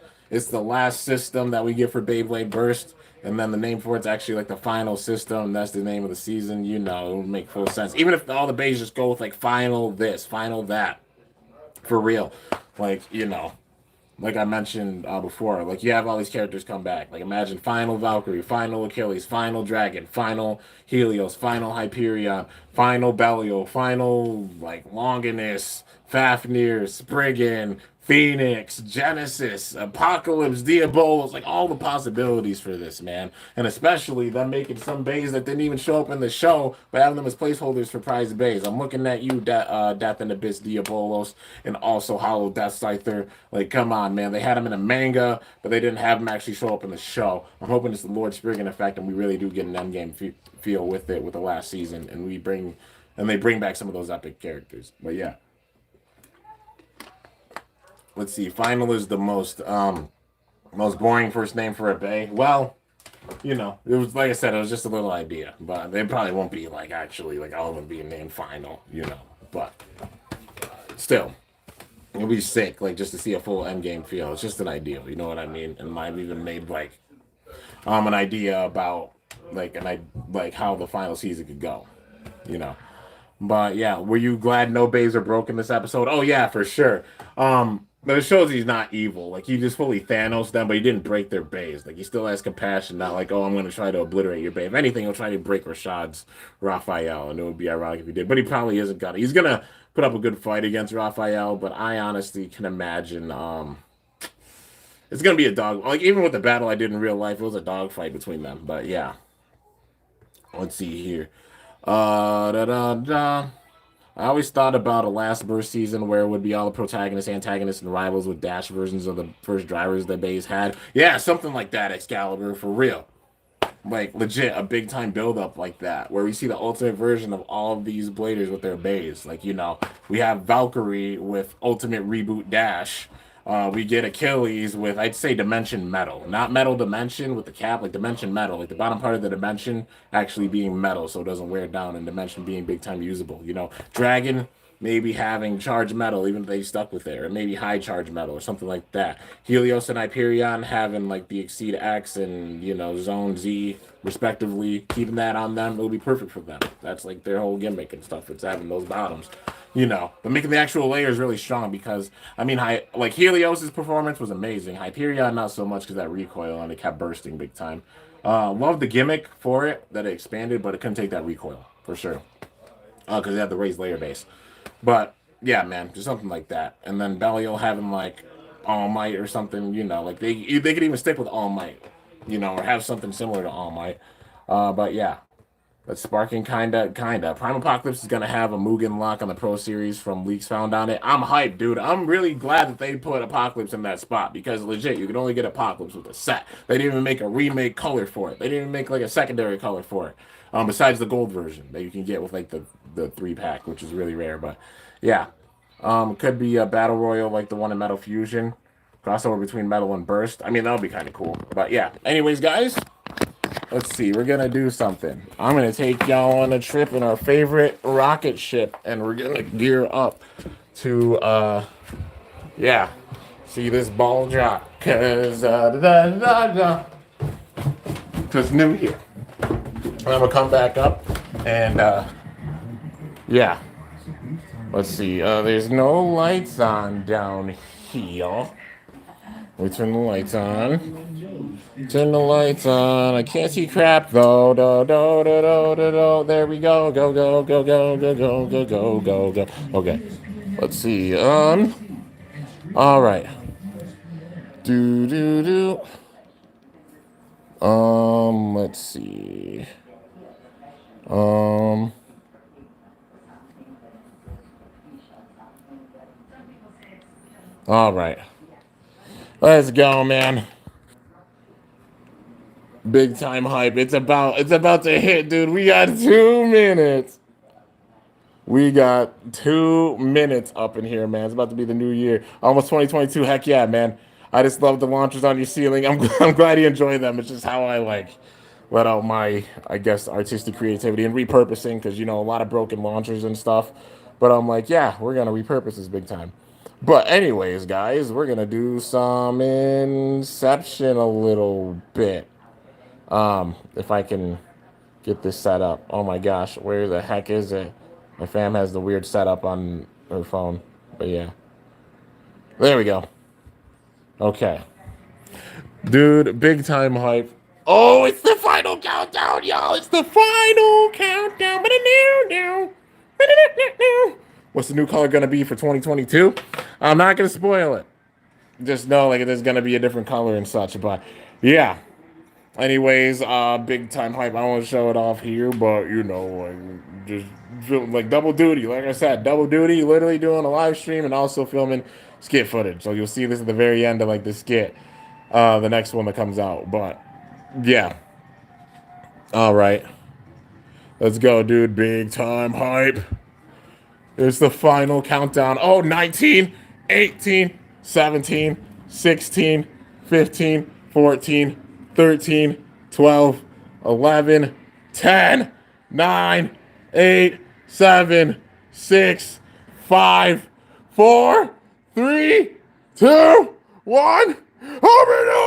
system that we get for Beyblade Burst, and then the name for it's actually like the final system. And that's the name of the season. It would make full sense. Even if all the bays just go with like final this, final that, for real. Like, like I mentioned before, like, you have all these characters come back. Like, imagine Final Valkyrie, Final Achilles, Final Dragon, Final Helios, Final Hyperion, Final Belial, Final like Longinus, Fafnir, Spriggan, Phoenix, Genesis, Apocalypse, Diabolos, like all the possibilities for this, man. And especially them making some bays that didn't even show up in the show, but having them as placeholders for prize bays. I'm looking at you, Death and Abyss Diabolos, and also Hollow Death Scyther. Like, come on, man. They had him in a manga, but they didn't have him actually show up in the show. I'm hoping it's the Lord Spriggan effect, and we really do get an endgame feel with it with the last season, and they bring back some of those epic characters. But yeah. Let's see. Final is the most boring first name for a bay. Well, it was, like I said, it was just a little idea, but they probably won't be like actually like all of them being named Final. But still, it'll be sick, like, just to see a full end game feel. It's just an idea, you know what I mean? And I've even made like an idea about like how the final season could go, you know. But yeah, were you glad no bays are broken this episode? Oh yeah, for sure. But it shows he's not evil. Like, he just fully Thanos them, but he didn't break their bays. Like, he still has compassion, not like, oh, I'm going to try to obliterate your bay. If anything, he'll try to break Rashad's Raphael, and it would be ironic if he did. But he probably isn't gonna. He's gonna put up a good fight against Raphael, but I honestly can imagine it's gonna be a dog. Like, even with the battle I did in real life, it was a dog fight between them. But yeah, let's see here. Da da da. I always thought about a last burst season where it would be all the protagonists, antagonists, and rivals with dash versions of the first drivers that Bays had. Yeah, something like that, Excalibur, for real. Like, legit, a big time build up like that, where we see the ultimate version of all of these bladers with their bays. Like, we have Valkyrie with ultimate reboot dash. We get Achilles with, I'd say, dimension metal, not metal dimension with the cap, like dimension metal, like the bottom part of the dimension actually being metal, so it doesn't wear down, and dimension being big time usable. Dragon maybe having charge metal, even if they stuck with it, or maybe high charge metal or something like that. Helios and Hyperion having like the Exceed X and Zone Z respectively, keeping that on them, it'll be perfect for them. That's like their whole gimmick and stuff. It's having those bottoms. But making the actual layers really strong, because I mean, like Helios's performance was amazing. Hyperion not so much because that recoil and it kept bursting big time. Loved the gimmick for it that it expanded, but it couldn't take that recoil for sure because it had the raised layer base. But yeah, man, just something like that. And then Belial having like All Might or something, like they could even stick with All Might, or have something similar to All Might. But yeah. That's sparking kinda. Prime Apocalypse is gonna have a Mugen lock on the Pro Series from leaks found on it. I'm hyped, dude. I'm really glad that they put Apocalypse in that spot because legit, you can only get Apocalypse with a set. They didn't even make a remake color for it. They didn't even make like a secondary color for it. Besides the gold version that you can get with like the 3-pack, which is really rare. But yeah, could be a battle royal like the one in Metal Fusion, crossover between Metal and Burst. I mean, that would be kind of cool. But yeah, anyways, guys. Let's see, we're gonna do something. I'm gonna take y'all on a trip in our favorite rocket ship, and we're gonna gear up to yeah, see this ball drop. Cause new here. I'm gonna come back up and yeah. Let's see. There's no lights on down here. We turn the lights on. Turn the lights on. I can't see crap though. Do, do, do, do, do, do. There we go. Go, go, go, go, go, go, go, go, go, go. Okay. Let's see. All right. Do, do, do. Let's see. All right. Let's go, man. Big time hype. It's about to hit, dude. We got 2 minutes. We got 2 minutes up in here, man. It's about to be the new year. Almost 2022. Heck yeah, man. I just love the launchers on your ceiling. I'm glad you enjoy them. It's just how I like let out my, I guess, artistic creativity and repurposing because, a lot of broken launchers and stuff. But I'm like, yeah, we're going to repurpose this big time. But anyways, guys, we're going to do some Inception a little bit. If I can get this set up. Oh my gosh, where the heck is it? My fam has the weird setup on her phone. But yeah. There we go. Okay. Dude, big time hype. Oh, it's the final countdown, y'all. It's the final countdown. What's the new color going to be for 2022? I'm not going to spoil it. Just know like there's going to be a different color and such. But yeah. Anyways, big time hype. I don't want to show it off here, but like just like double duty. Like I said, double duty. Literally doing a live stream and also filming skit footage. So you'll see this at the very end of like the skit, the next one that comes out. But yeah, all right, let's go, dude. Big time hype. It's the final countdown. Oh, 19, 18, 17, 16, 15, 14. 13, 12, 11, 10, 9, 8, 7, 6, 5, 4, 3, 2, 1. Happy New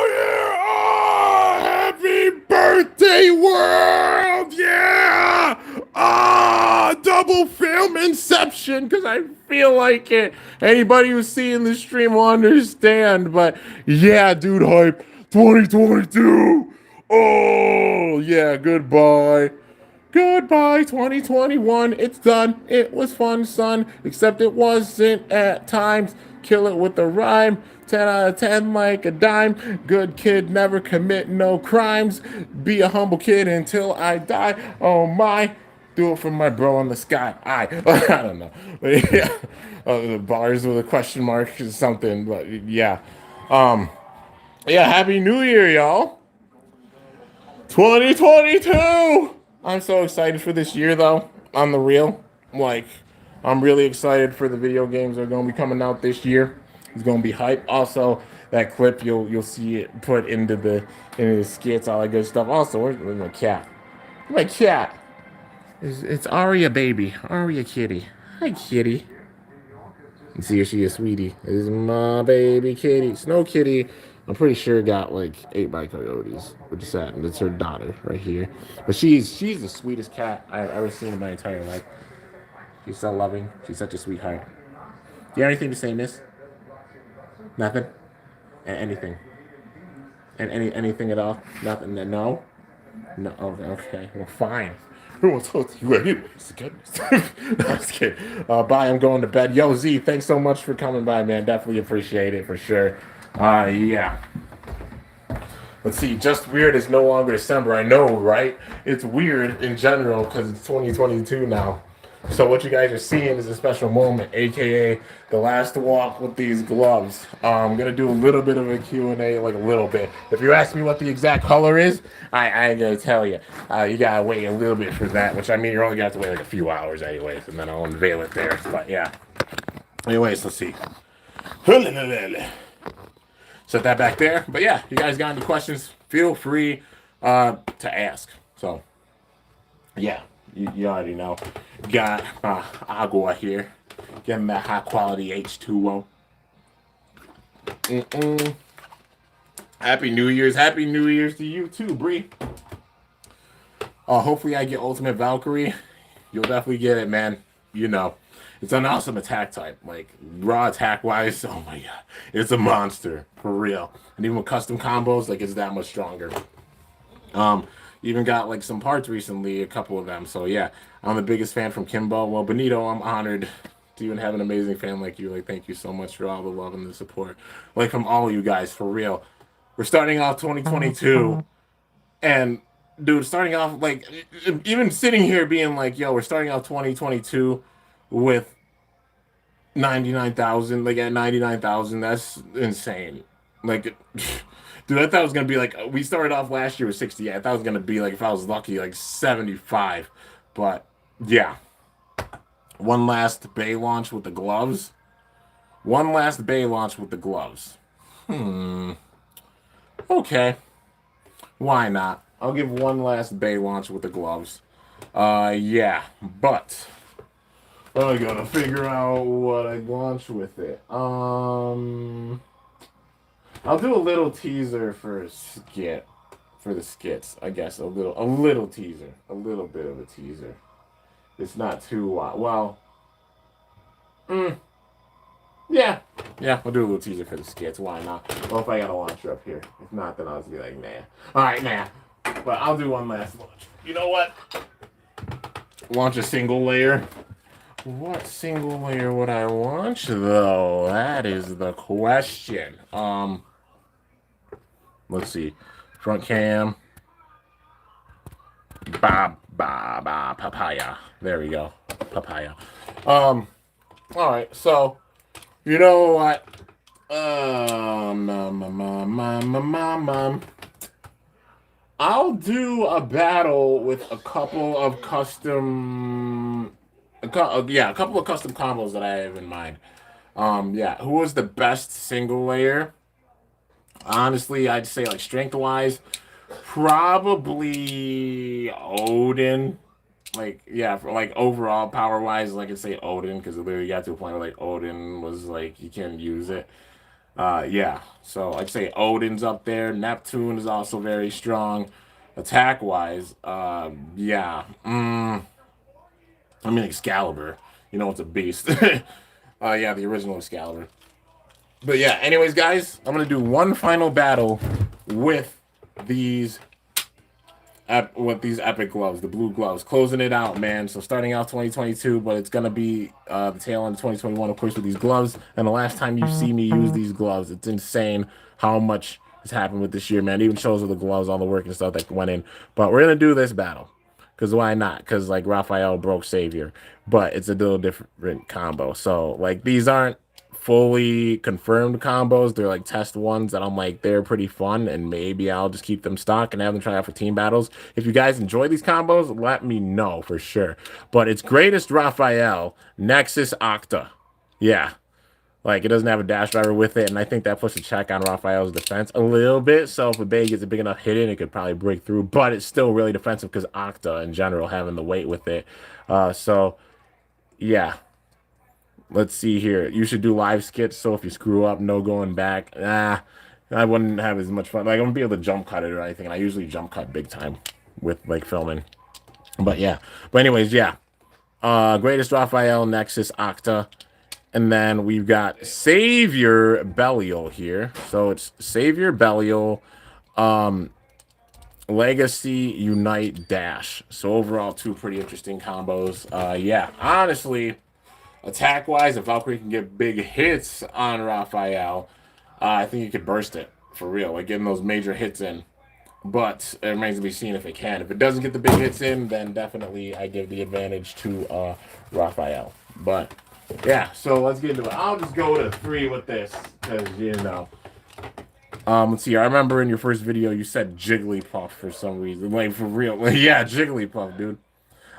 Year! Oh, happy birthday, world! Yeah! Double film Inception because I feel like it. Anybody who's seeing the stream will understand. But yeah, dude, hype. 2022. Oh, yeah, goodbye. Goodbye, 2021. It's done. It was fun, son. Except it wasn't at times. Kill it with a rhyme. 10 out of 10 like a dime. Good kid, never commit no crimes. Be a humble kid until I die. Oh, my. Do it for my bro in the sky. I don't know. But yeah. The bars with a question mark is something. But yeah. Yeah, Happy New Year, y'all. 2022. I'm so excited for this year, though. On the real, like, I'm really excited for the video games that are going to be coming out this year. It's going to be hype. Also, that clip you'll see it put into the skits, all that good stuff. Also, where's my cat? My cat. It's Aria, baby. Aria, kitty. Hi, kitty. You see, she a sweetie. This is my baby kitty. Snow Kitty. I'm pretty sure got like ate by coyotes, which is sad. And it's her daughter right here. But she's the sweetest cat I've ever seen in my entire life. She's so loving. She's such a sweetheart. Do you have anything to say, miss? Nothing? Anything? And anything at all? Nothing? No? No? Oh, okay. Well, fine. Who will talk to you anyways? Goodness. No, I was kidding. Bye, I'm going to bed. Yo, Z, thanks so much for coming by, man. Definitely appreciate it for sure. Yeah. Let's see. Just Weird is no longer December. I know, right? It's weird in general because it's 2022 now. So what you guys are seeing is a special moment, aka the last walk with these gloves. I'm gonna do a little bit of a Q&A, like a little bit. If you ask me what the exact color is, I ain't gonna tell you. You gotta wait a little bit for that, which I mean you're only gonna have to wait like a few hours anyways, and then I'll unveil it there. But yeah. Anyways, let's see. Set that back there. But yeah, you guys got any questions? Feel free to ask. So yeah, you already know. Got agua here. Getting that high quality H2O. Happy New Year's. Happy New Year's to you too, Bree. Hopefully I get Ultimate Valkyrie. You'll definitely get it, man. You know. It's an awesome attack type. Like, raw attack wise, oh my god. It's a monster. For real. And even with custom combos, like, it's that much stronger. Even got, like, some parts recently, a couple of them. So, yeah. I'm the biggest fan from Kimbo. Well, Benito, I'm honored to even have an amazing fan like you. Like, thank you so much for all the love and the support. Like, from all of you guys, for real. We're starting off 2022. And, dude, starting off, like, even sitting here being like, yo, we're starting off 2022 with 99,000, like at 99,000, that's insane. Like, dude, I thought it was gonna be like, we started off last year with 60. I thought it was gonna be like, if I was lucky, like 75. But yeah, one last Bay launch with the gloves. One last Bay launch with the gloves. Okay, why not? I'll give one last Bay launch with the gloves. Yeah, but I gotta figure out what I launch with it. I'll do a little teaser for a skit, for the skits. I guess a little teaser, a little bit of a teaser. It's not too well. Yeah, I'll do a little teaser for the skits. Why not? Well, if I got a launcher up here, if not, then I'll just be like, nah. All right, nah. But I'll do one last launch. You know what? Launch a single layer. What single layer would I launch, though? That is the question. Let's see. Front cam. Papaya. There we go. Papaya. All right. So, you know what? I'll do a battle with a couple of custom. A couple of custom combos that I have in mind. Who was the best single layer? Honestly, I'd say like strength wise, probably Odin. Like, yeah, for like overall power wise, like I'd say Odin, because it literally got to a point where like Odin was like you can't use it. So I'd say Odin's up there. Neptune is also very strong. Attack wise, I mean Excalibur. You know it's a beast. The original Excalibur. But yeah, anyways, guys, I'm gonna do one final battle with these epic gloves, the blue gloves, closing it out, man. So starting out 2022, but it's gonna be the tail end of 2021, of course, with these gloves. And the last time you see me use these gloves, it's insane how much has happened with this year, man. It even shows with the gloves, all the work and stuff that went in. But we're gonna do this battle. Because why not? Because, like, Raphael broke Savior. But it's a little different combo. So, like, these aren't fully confirmed combos. They're, like, test ones that I'm like, they're pretty fun. And maybe I'll just keep them stock and have them try out for team battles. If you guys enjoy these combos, let me know for sure. But it's greatest Raphael, Nexus Octa. Yeah. Like, it doesn't have a dash driver with it, and I think that puts a check on Raphael's defense a little bit. So if a Bay gets a big enough hit in, it could probably break through. But it's still really defensive because Octa, in general, having the weight with it. Yeah. Let's see here. You should do live skits, so if you screw up, no going back. I wouldn't have as much fun. Like, I wouldn't be able to jump cut it or anything, and I usually jump cut big time with, like, filming. But, yeah. But anyways, yeah. Greatest Raphael, Nexus, Octa. And then we've got Savior Belial here. So it's Savior Belial, Legacy, Unite, Dash. So overall, two pretty interesting combos. Honestly, attack-wise, if Valkyrie can get big hits on Raphael, I think he could burst it, for real. Like, getting those major hits in. but it remains to be seen if it can. If it doesn't get the big hits in, then definitely I give the advantage to Raphael. But yeah, so let's get into it. I'll just go to 3 with this because you know. Let's see. I remember in your first video you said Jigglypuff for some reason, like for real. Like, yeah, Jigglypuff, dude.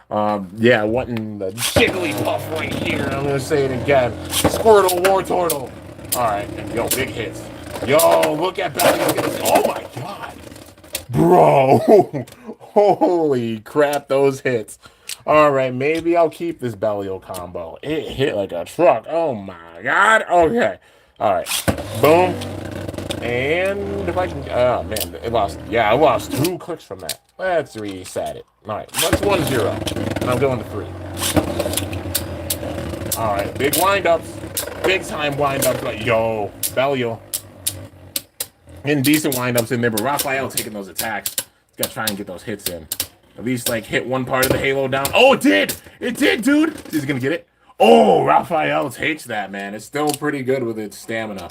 Yeah, wanting the Jigglypuff right here. I'm gonna say it again. Squirtle, Wartortle. All right, yo, big hits. Yo, look at Belly. Look at this. Oh my god, bro. Holy crap, those hits. All right, maybe I'll keep this Bellio combo. It hit like a truck. Oh my god. Okay. All right. Boom. And if I can, oh man, it lost. Yeah, I lost 2 clicks from that. Let's reset it. All right, that's 1-0, and I'm going to 3. All right, big windups, big time windups. Like yo, Belial, getting decent windups in there, but Raphael taking those attacks. He's got to try and get those hits in. At least like hit one part of the Halo down. Oh, it did! It did, dude. He's gonna get it. Oh, Raphael takes that, man. It's still pretty good with its stamina.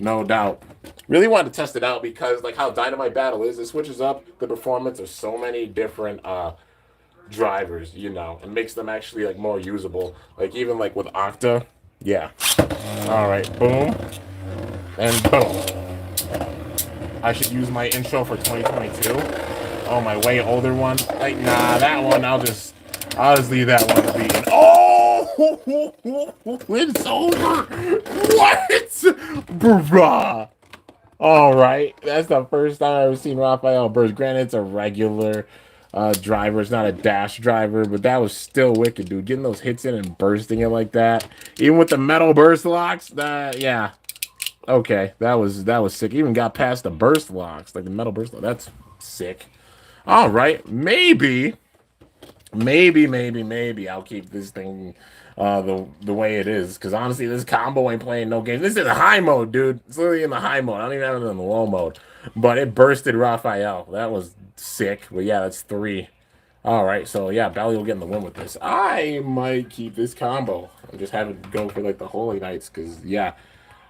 No doubt. Really wanted to test it out because like how Dynamite Battle is, it switches up the performance of so many different drivers, you know, and makes them actually like more usable. Like even like with Octa. Yeah. Alright, boom. And boom. I should use my intro for 2022. Oh, my way older one. Like, nah, that one I'll just leave that one to be. Oh, it's over. What? Bruh. All right, that's the first time I've ever seen Raphael burst. Granted, it's a regular driver. It's not a dash driver, but that was still wicked, dude. Getting those hits in and bursting it like that, even with the metal burst locks. Yeah, okay, that was sick. Even got past the burst locks, like the metal burst lock. That's sick. All right, maybe I'll keep this thing the way it is. Because honestly, this combo ain't playing no games. This is a high mode, dude. It's literally in the high mode. I don't even have it in the low mode. But it bursted Raphael. That was sick. But yeah, that's 3. All right, so yeah, Bally will get in the win with this. I might keep this combo and just have it go for like the Holy Knights. Because yeah.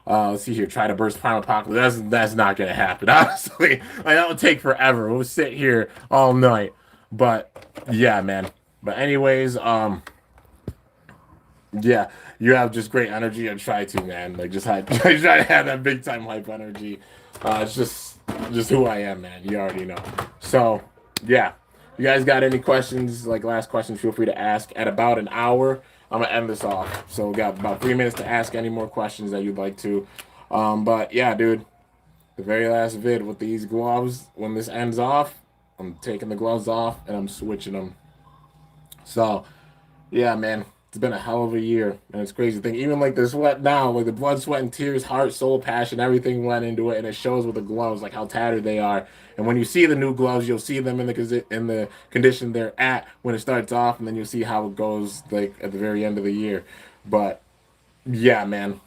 Let's see here. Try to burst Primal Apocalypse. That's not gonna happen. Honestly, like that would take forever. We'll sit here all night. But yeah, man. But anyways, yeah, you have just great energy. I try to, man. Like just I try to have that big time hype energy. It's just who I am, man. You already know. So yeah, you guys got any questions? Like last questions, feel free to ask. At about an hour, I'm gonna end this off. So we got about 3 minutes to ask any more questions that you'd like to. But yeah, dude, the very last vid with these gloves. When this ends off, I'm taking the gloves off and I'm switching them. So yeah, man, it's been a hell of a year, and it's crazy thing. Even like the sweat now, like the blood, sweat, and tears, heart, soul, passion, everything went into it, and it shows with the gloves, like how tattered they are. And when you see the new gloves, you'll see them in the condition they're at when it starts off, and then you'll see how it goes like at the very end of the year. But yeah, man,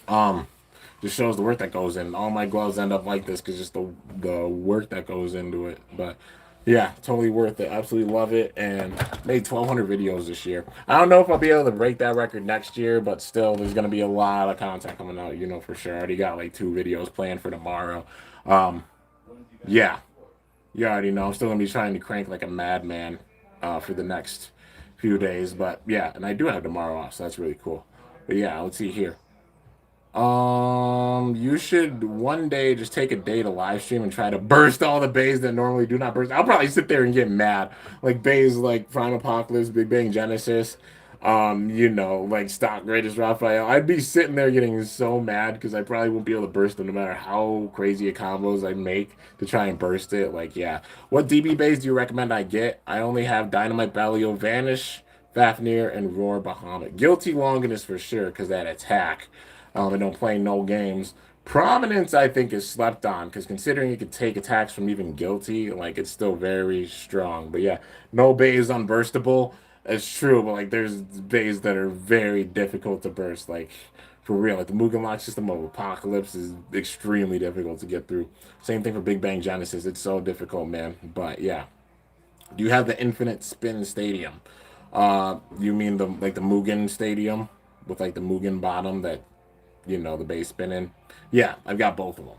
um, just shows the work that goes in. All my gloves end up like this because just the work that goes into it. But yeah, totally worth it. Absolutely love it. And made 1,200 videos this year. I don't know if I'll be able to break that record next year, but still, there's gonna be a lot of content coming out. You know for sure. I already got like 2 videos planned for tomorrow. Um, yeah, you already know. I'm still gonna be trying to crank like a madman for the next few days. But yeah, and I do have tomorrow off, so that's really cool. But yeah, let's see here. You should one day just take a day to live stream and try to burst all the bays that normally do not burst. I'll probably sit there and get mad. Like bays like Prime Apocalypse, Big Bang Genesis, you know, like stock greatest Raphael. I'd be sitting there getting so mad because I probably won't be able to burst them no matter how crazy a combos I make to try and burst it. Like, yeah. What DB bays do you recommend I get? I only have Dynamite, Balio, Vanish, Fafnir, and Roar Bahamut. Guilty Longinus for sure because that attack. And don't play no games. Prominence, I think, is slept on because considering it could take attacks from even guilty, like it's still very strong. But yeah, no bay is unburstable. It's true, but like there's bays that are very difficult to burst. Like for real, like the Mugen Lock system of Apocalypse is extremely difficult to get through. Same thing for Big Bang Genesis. It's so difficult, man. But yeah, do you have the Infinite Spin Stadium? You mean the Mugen Stadium with like the Mugen bottom that you know, the base spinning. Yeah, I've got both of them.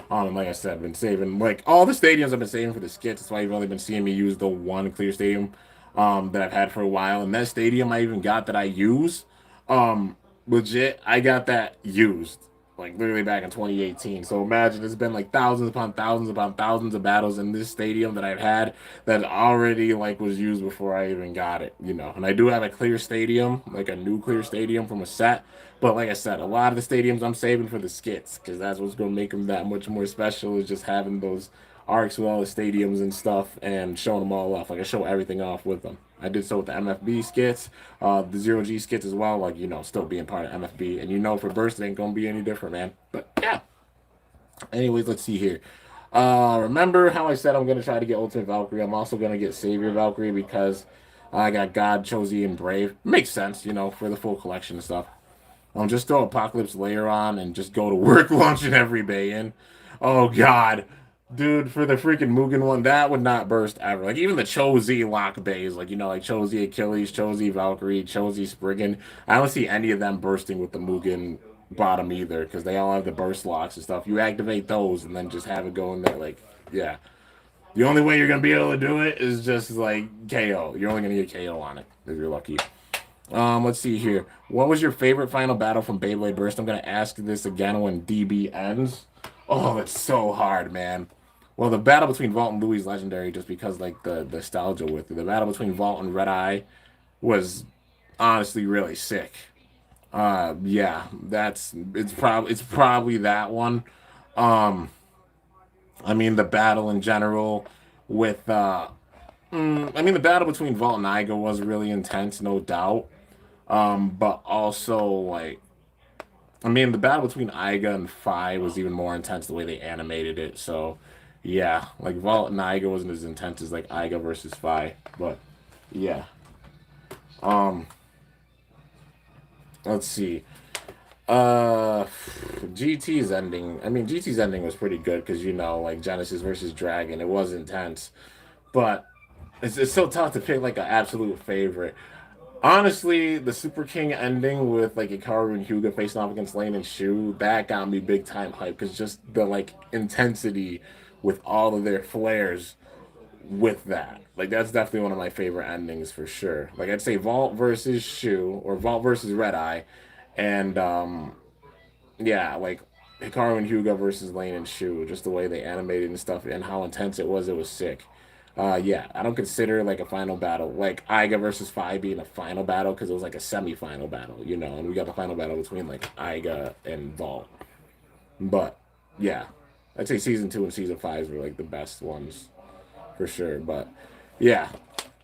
And like I said, I've been saving like all the stadiums I've been saving for the skits. That's why you've only been seeing me use the one clear stadium that I've had for a while. And that stadium I even got that I use, um, legit, I got that used like literally back in 2018. So imagine it's been like thousands upon thousands upon thousands of battles in this stadium that I've had that already like was used before I even got it, you know. And I do have a clear stadium, like a new clear stadium from a set. But like I said, a lot of the stadiums I'm saving for the skits because that's what's going to make them that much more special is just having those arcs with all the stadiums and stuff and showing them all off. Like I show everything off with them. I did so with the MFB skits, the Zero G skits as well. Like, you know, still being part of MFB. And you know, for Burst, it ain't going to be any different, man. But yeah. Anyways, let's see here. Remember how I said I'm going to try to get Ultimate Valkyrie? I'm also going to get Savior Valkyrie because I got God, Chosi, and Brave. Makes sense, you know, for the full collection and stuff. Just throw Apocalypse Layer on and just go to work launching every bay in. Oh God, dude, for the freaking Mugen one, that would not burst ever. Like even the Chozi lock bays, like you know, like Chozi Achilles, Chozi Valkyrie, Chozi Spriggan. I don't see any of them bursting with the Mugen bottom either because they all have the burst locks and stuff. You activate those and then just have it go in there. Like yeah, the only way you're gonna be able to do it is just like KO. You're only gonna get KO on it if you're lucky. Let's see here. What was your favorite final battle from Beyblade Burst? I'm gonna ask this again when DB ends. Oh, that's so hard, man. Well, the battle between Vault and Louis is legendary just because like the nostalgia with it. The battle between Vault and Red Eye was honestly really sick. Yeah, it's probably that one. Um, I mean the battle in general with I mean the battle between Vault and Iga was really intense, no doubt. But also like I mean the battle between Iga and Phi was even more intense the way they animated it. So yeah, like Vault and Iga wasn't as intense as like Iga versus Phi. But yeah. Um let's see. Uh GT's ending. I mean GT's ending was pretty good because you know, like Genesis versus Dragon, it was intense. But it's so tough to pick like an absolute favorite. Honestly, the Super King ending with like Ikaru and Hyuga facing off against Lane and Shu, that got me big time hype because just the like intensity with all of their flares with that. Like that's definitely one of my favorite endings for sure. Like I'd say Vault versus Shu or Vault versus Red Eye, and yeah, like Hikaru and Hyuga versus Lane and Shu, just the way they animated and stuff and how intense it was sick. Yeah, I don't consider like a final battle like Iga versus Phi being a final battle because it was like a semi-final battle, you know, and we got the final battle between like Iga and Vault. But yeah, I'd say season two and season five were like the best ones for sure. But yeah,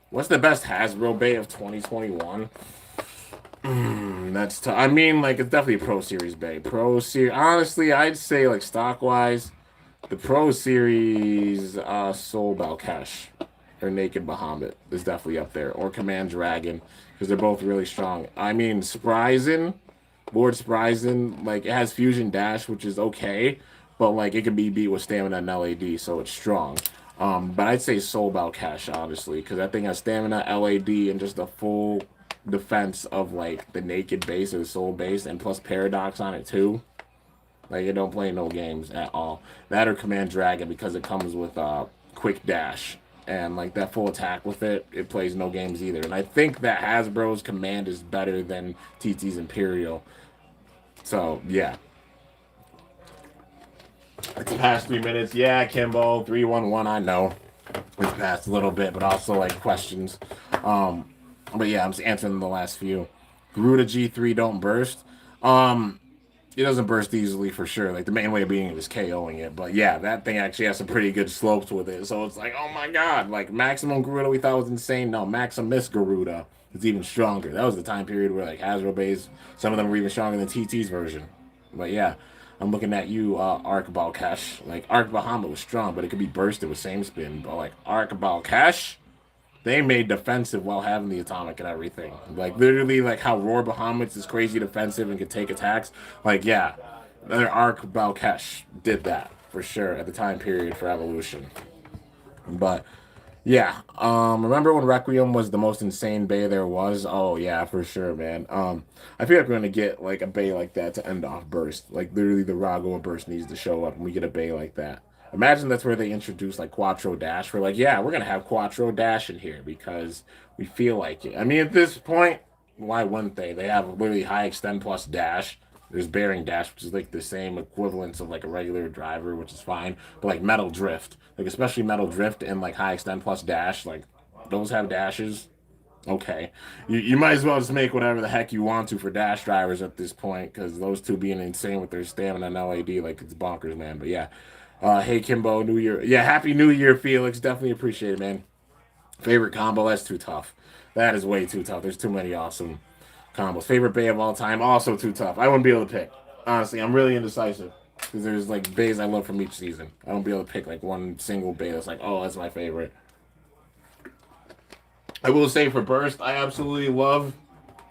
what's the best Hasbro Bay of 2021? That's I mean, like it's definitely a Pro Series Bay. Pro Series, honestly, I'd say like stock wise, the Pro Series Soul Balkesh or Naked Bahamut is definitely up there, or Command Dragon because they're both really strong. I mean, Spryzen, Lord Spryzen, like it has Fusion Dash, which is okay, but like it can be beat with Stamina and LAD, so it's strong. But I'd say Soul Balkesh honestly, because that thing has Stamina, LAD, and just a full defense of like the naked base or the soul base, and plus Paradox on it too. Like it don't play no games at all. That or Command Dragon because it comes with quick dash and like that full attack with it. It plays no games either. And I think that Hasbro's Command is better than TT's Imperial. So yeah, it's past 3 minutes. Yeah, Kimbo 311. I know it's past a little bit, but also like questions. Um, but yeah, I'm just answering the last few. Garuda G3 don't burst. Um, it doesn't burst easily for sure. Like the main way of beating it is KOing it. But yeah, that thing actually has some pretty good slopes with it. So it's like, oh my god, like maximum Garuda we thought was insane. No, Maximus Garuda is even stronger. That was the time period where like Hasbro Bays, some of them were even stronger than TT's version. But yeah, I'm looking at you, Arc Balkesh. Like Arc Bahamut was strong, but it could be bursted with same spin. But like Arc Balkesh, they made defensive while having the atomic and everything. Like literally, like how Roar Bahamut's is crazy defensive and can take attacks. Like yeah, their Arc Balkesh did that for sure at the time period for Evolution. But Yeah. Remember when Requiem was the most insane bay there was? Oh yeah, for sure, man. I feel like we're gonna get like a bay like that to end off Burst. Like literally the Rago Burst needs to show up and we get a bay like that. Imagine that's where they introduce like Quattro Dash. We're like, yeah, we're gonna have Quattro Dash in here because we feel like it. I mean, at this point, why wouldn't they? They have literally high extend plus dash. There's bearing dash, which is like the same equivalence of like a regular driver, which is fine. But like metal drift, like especially metal drift and like high extend plus dash, like those have dashes. Okay, you might as well just make whatever the heck you want to for dash drivers at this point, because those two being insane with their stamina and LAD, like it's bonkers, man. But yeah, hey Kimbo, New Year, yeah, Happy New Year, Felix. Definitely appreciate it, man. Favorite combo? That's too tough. That is way too tough. There's too many awesome combos. Favorite bay of all time? Also too tough. I wouldn't be able to pick. Honestly, I'm really indecisive because there's like bays I love from each season. I won't be able to pick like one single bay that's like, oh, that's my favorite. I will say for Burst, I absolutely love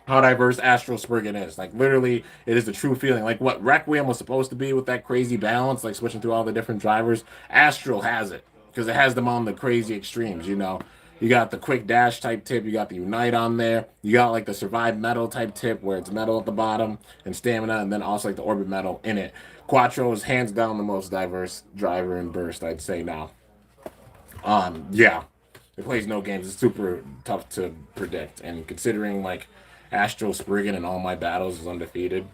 how diverse Astral Spriggan is. Like literally, it is the true feeling. Like what Requiem was supposed to be with that crazy balance, like switching through all the different drivers. Astral has it because it has them on the crazy extremes. You know, you got the quick dash type tip, you got the unite on there, you got like the survive metal type tip where it's metal at the bottom and stamina, and then also like the orbit metal in it. Quattro is hands down the most diverse driver in Burst, I'd say now. Yeah, it plays no games. It's super tough to predict, and considering like Astro Spriggan in all my battles is undefeated.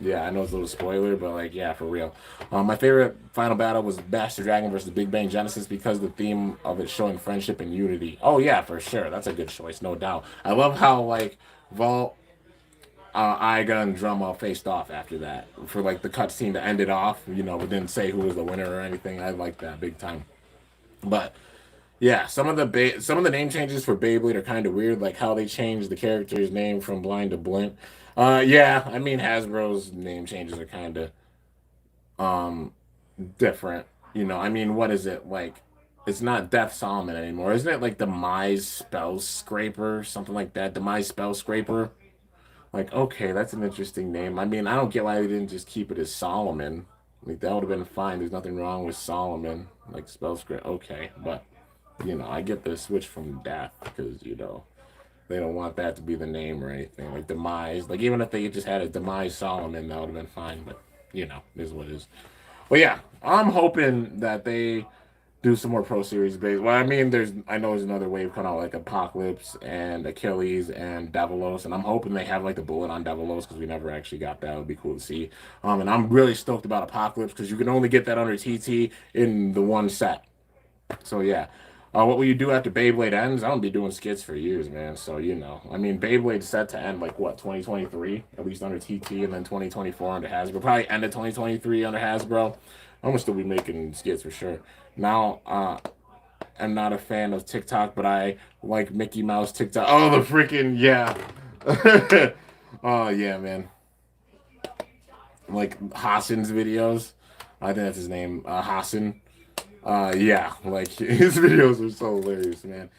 Yeah, I know it's a little spoiler, but like, yeah, for real. My favorite final battle was Master Dragon versus Big Bang Genesis because the theme of it showing friendship and unity. Oh yeah, for sure, that's a good choice, no doubt. I love how like Vault, Iga, and Drum all faced off after that for like the cutscene to end it off. You know, but didn't say who was the winner or anything. I like that big time. But yeah, some of the name changes for Beyblade are kind of weird, like how they changed the character's name from blind to blint. Yeah, I mean Hasbro's name changes are kind of um different. You know, I mean, what is it like? It's not Death Solomon anymore, isn't it? Like Demise Spell Scraper, something like that. Demise Spell Scraper. Like, okay, that's an interesting name. I mean, I don't get why they didn't just keep it as Solomon. Like that would have been fine. There's nothing wrong with Solomon, like Spell Scraper. Okay, but you know, I get the switch from death because, you know, they don't want that to be the name or anything. Like Demise. Like even if they just had a Demise Solomon, that would have been fine. But, you know, it is what it is. But yeah, I'm hoping that they do some more Pro Series base. Well, I mean, I know there's another wave coming out like Apocalypse and Achilles and Devilos, and I'm hoping they have like the bullet on Devilos because we never actually got that. It would be cool to see. And I'm really stoked about Apocalypse because you can only get that under TT in the one set. So yeah. What will you do after Beyblade ends? I'm gonna be doing skits for years, man. So you know, I mean, Beyblade's set to end like what 2023, at least under TT, and then 2024 under Hasbro. Probably end of 2023 under Hasbro. I'm gonna still be making skits for sure. Now, I'm not a fan of TikTok, but I like Mickey Mouse TikTok. Oh, the freaking yeah. Oh yeah, man. Like Hassan's videos. I think that's his name, Hassan. Yeah, like his videos are so hilarious, man.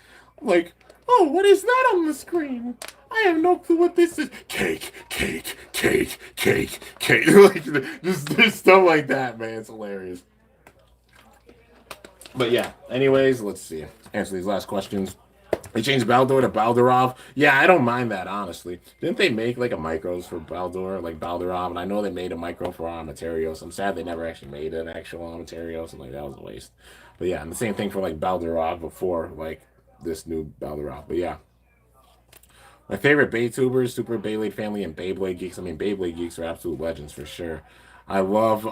Like, oh, what is that on the screen? I have no clue what this is. Cake, cake, cake, cake, cake. Like, just stuff like that, man. It's hilarious. But yeah, anyways, let's see. Answer these last questions. They changed Baldor to Baldurov. Yeah, I don't mind that, honestly. Didn't they make like a micros for Baldor, like Baldurov? And I know they made a micro for Armaterios. I'm sad they never actually made an actual Armaterios. I'm like, that was a waste. But yeah, and the same thing for like Baldurov before like this new Baldurov. But yeah, my favorite Baytubers, Super Beyblade Family, and Beyblade Geeks. I mean, Beyblade Geeks are absolute legends for sure. I love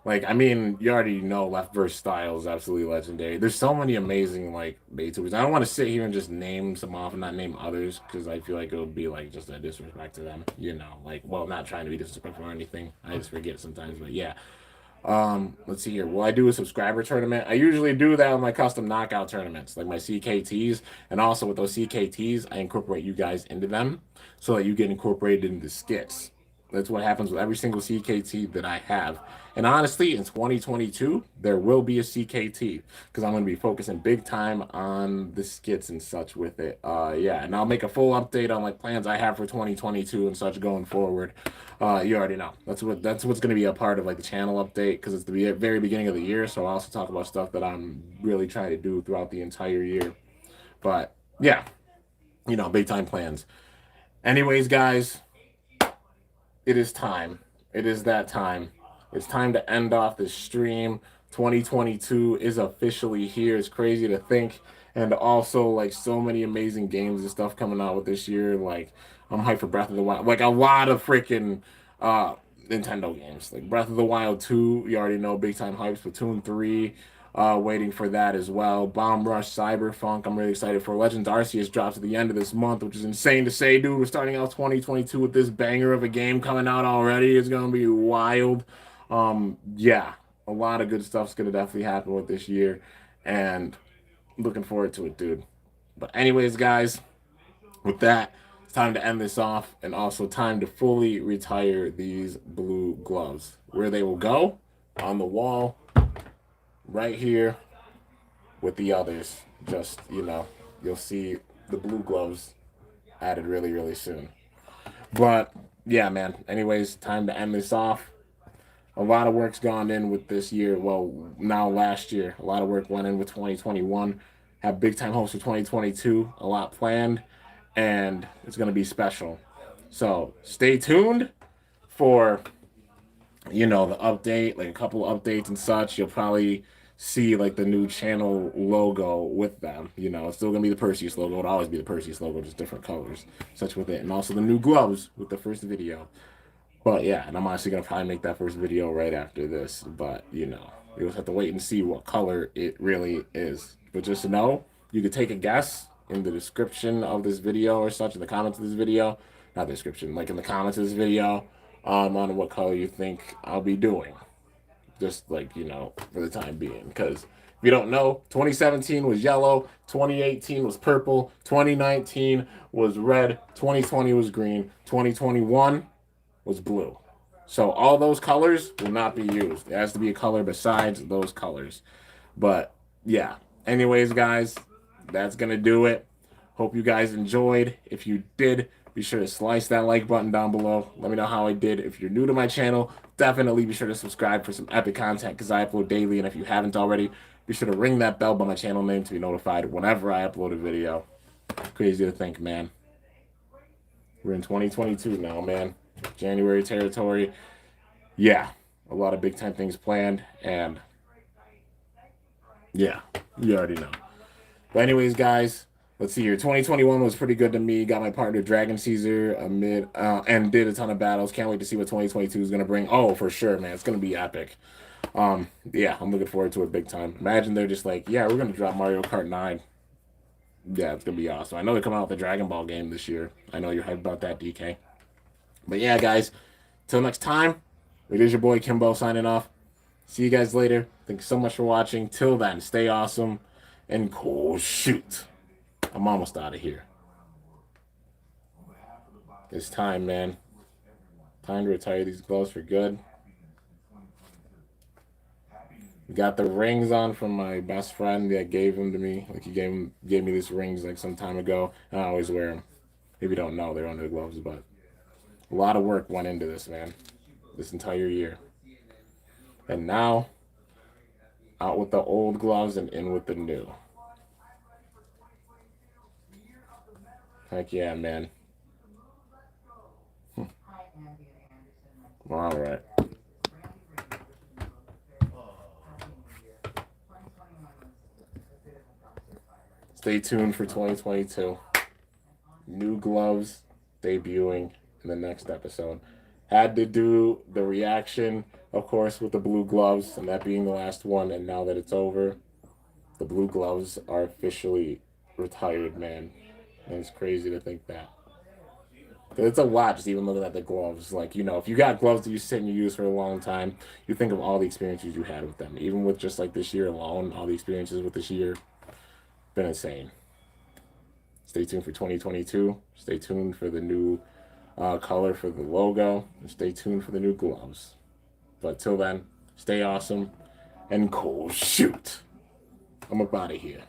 like I mean, you already know Left verse Style is absolutely legendary. There's so many amazing like Baytubers. I don't want to sit here and just name some off and not name others because I feel like it would be like just a disrespect to them. You know, like well, not trying to be disrespectful or anything. I just forget sometimes, but yeah. Let's see here. Will I do a subscriber tournament? I usually do that on my custom knockout tournaments, like my CKTs, and also with those CKTs, I incorporate you guys into them so that you get incorporated into skits. That's what happens with every single CKT that I have. And honestly, in 2022, there will be a CKT because I'm going to be focusing big time on the skits and such with it. Yeah, and I'll make a full update on like plans I have for 2022 and such going forward. You already know that's what's going to be a part of like the channel update because it's the very beginning of the year. So I'll also talk about stuff that I'm really trying to do throughout the entire year. But yeah, big time plans. Anyways, guys, it is time. It is that time. It's time to end off this stream. 2022 is officially here. It's crazy to think. And also, like, so many amazing games and stuff coming out with this year. Like, I'm hyped for Breath of the Wild. Like, a lot of freaking uh, Nintendo games. Like, Breath of the Wild 2, you already know, big time hype. Splatoon 3, waiting for that as well. Bomb Rush, Cyberpunk, I'm really excited for. Legends Arceus drops at the end of this month, which is insane to say, dude. We're starting out 2022 with this banger of a game coming out already. It's gonna be wild. Yeah, a lot of good stuff's gonna definitely happen with this year, and looking forward to it, dude. But anyways, guys, with that, it's time to end this off, and also time to fully retire these blue gloves. Where they will go? On the wall, right here with the others. Just, you'll see the blue gloves added really, really soon. But yeah, man. Anyways, time to end this off. A lot of work's gone in with this year. Well, now last year, a lot of work went in with 2021. Have big time hopes for 2022. A lot planned, and it's gonna be special. So stay tuned for the update, like a couple updates and such. You'll probably see like the new channel logo with them. It's still gonna be the Perseus logo. It'll always be the Perseus logo, just different colors, such with it, and also the new gloves with the first video. But yeah, and I'm honestly gonna probably make that first video right after this. But you'll just have to wait and see what color it really is. But just know, you could take a guess in the description of this video or such, in the comments of this video, not the description, like in the comments of this video, on what color you think I'll be doing. Just like, for the time being. Because if you don't know, 2017 was yellow, 2018 was purple, 2019 was red, 2020 was green, 2021 was blue. So all those colors will not be used. It has to be a color besides those colors. But yeah. Anyways, guys, that's going to do it. Hope you guys enjoyed. If you did, be sure to slice that like button down below. Let me know how I did. If you're new to my channel, definitely be sure to subscribe for some epic content because I upload daily. And if you haven't already, be sure to ring that bell by my channel name to be notified whenever I upload a video. Crazy to think, man. We're in 2022 now, man. January territory. Yeah, a lot of big time things planned, and yeah, you already know. But anyways, guys, let's see here. 2021 was pretty good to me. Got my partner Dragon Caesar amid and did a ton of battles. Can't wait to see what 2022 is gonna bring. Oh, for sure, man, it's gonna be epic. Yeah, I'm looking forward to it big time. Imagine they're just like, yeah, we're gonna drop Mario Kart 9. Yeah, it's gonna be awesome. I know they're coming out with the Dragon Ball game this year. I know you're hyped about that, DK. But yeah, guys, till next time, it is your boy Kimbo signing off. See you guys later. Thanks so much for watching. Till then, stay awesome and cool. Shoot. I'm almost out of here. It's time, man. Time to retire these gloves for good. Got the rings on from my best friend that gave them to me. Like he gave me these rings like some time ago, and I always wear them. If you don't know, they're under the gloves, but a lot of work went into this, man. This entire year. And now, out with the old gloves and in with the new. Heck yeah, man. All right. Stay tuned for 2022. New gloves debuting in the next episode. Had to do the reaction, of course, with the blue gloves, and that being the last one. And now that it's over, the blue gloves are officially retired, man. And it's crazy to think that. It's a lot just even looking at the gloves. Like, if you got gloves that you sit and you use for a long time, you think of all the experiences you had with them. Even with just like this year alone, all the experiences with this year, been insane. Stay tuned for 2022. Stay tuned for the new color for the logo. And stay tuned for the new gloves. But till then, stay awesome and cool. Shoot. I'm up out of here.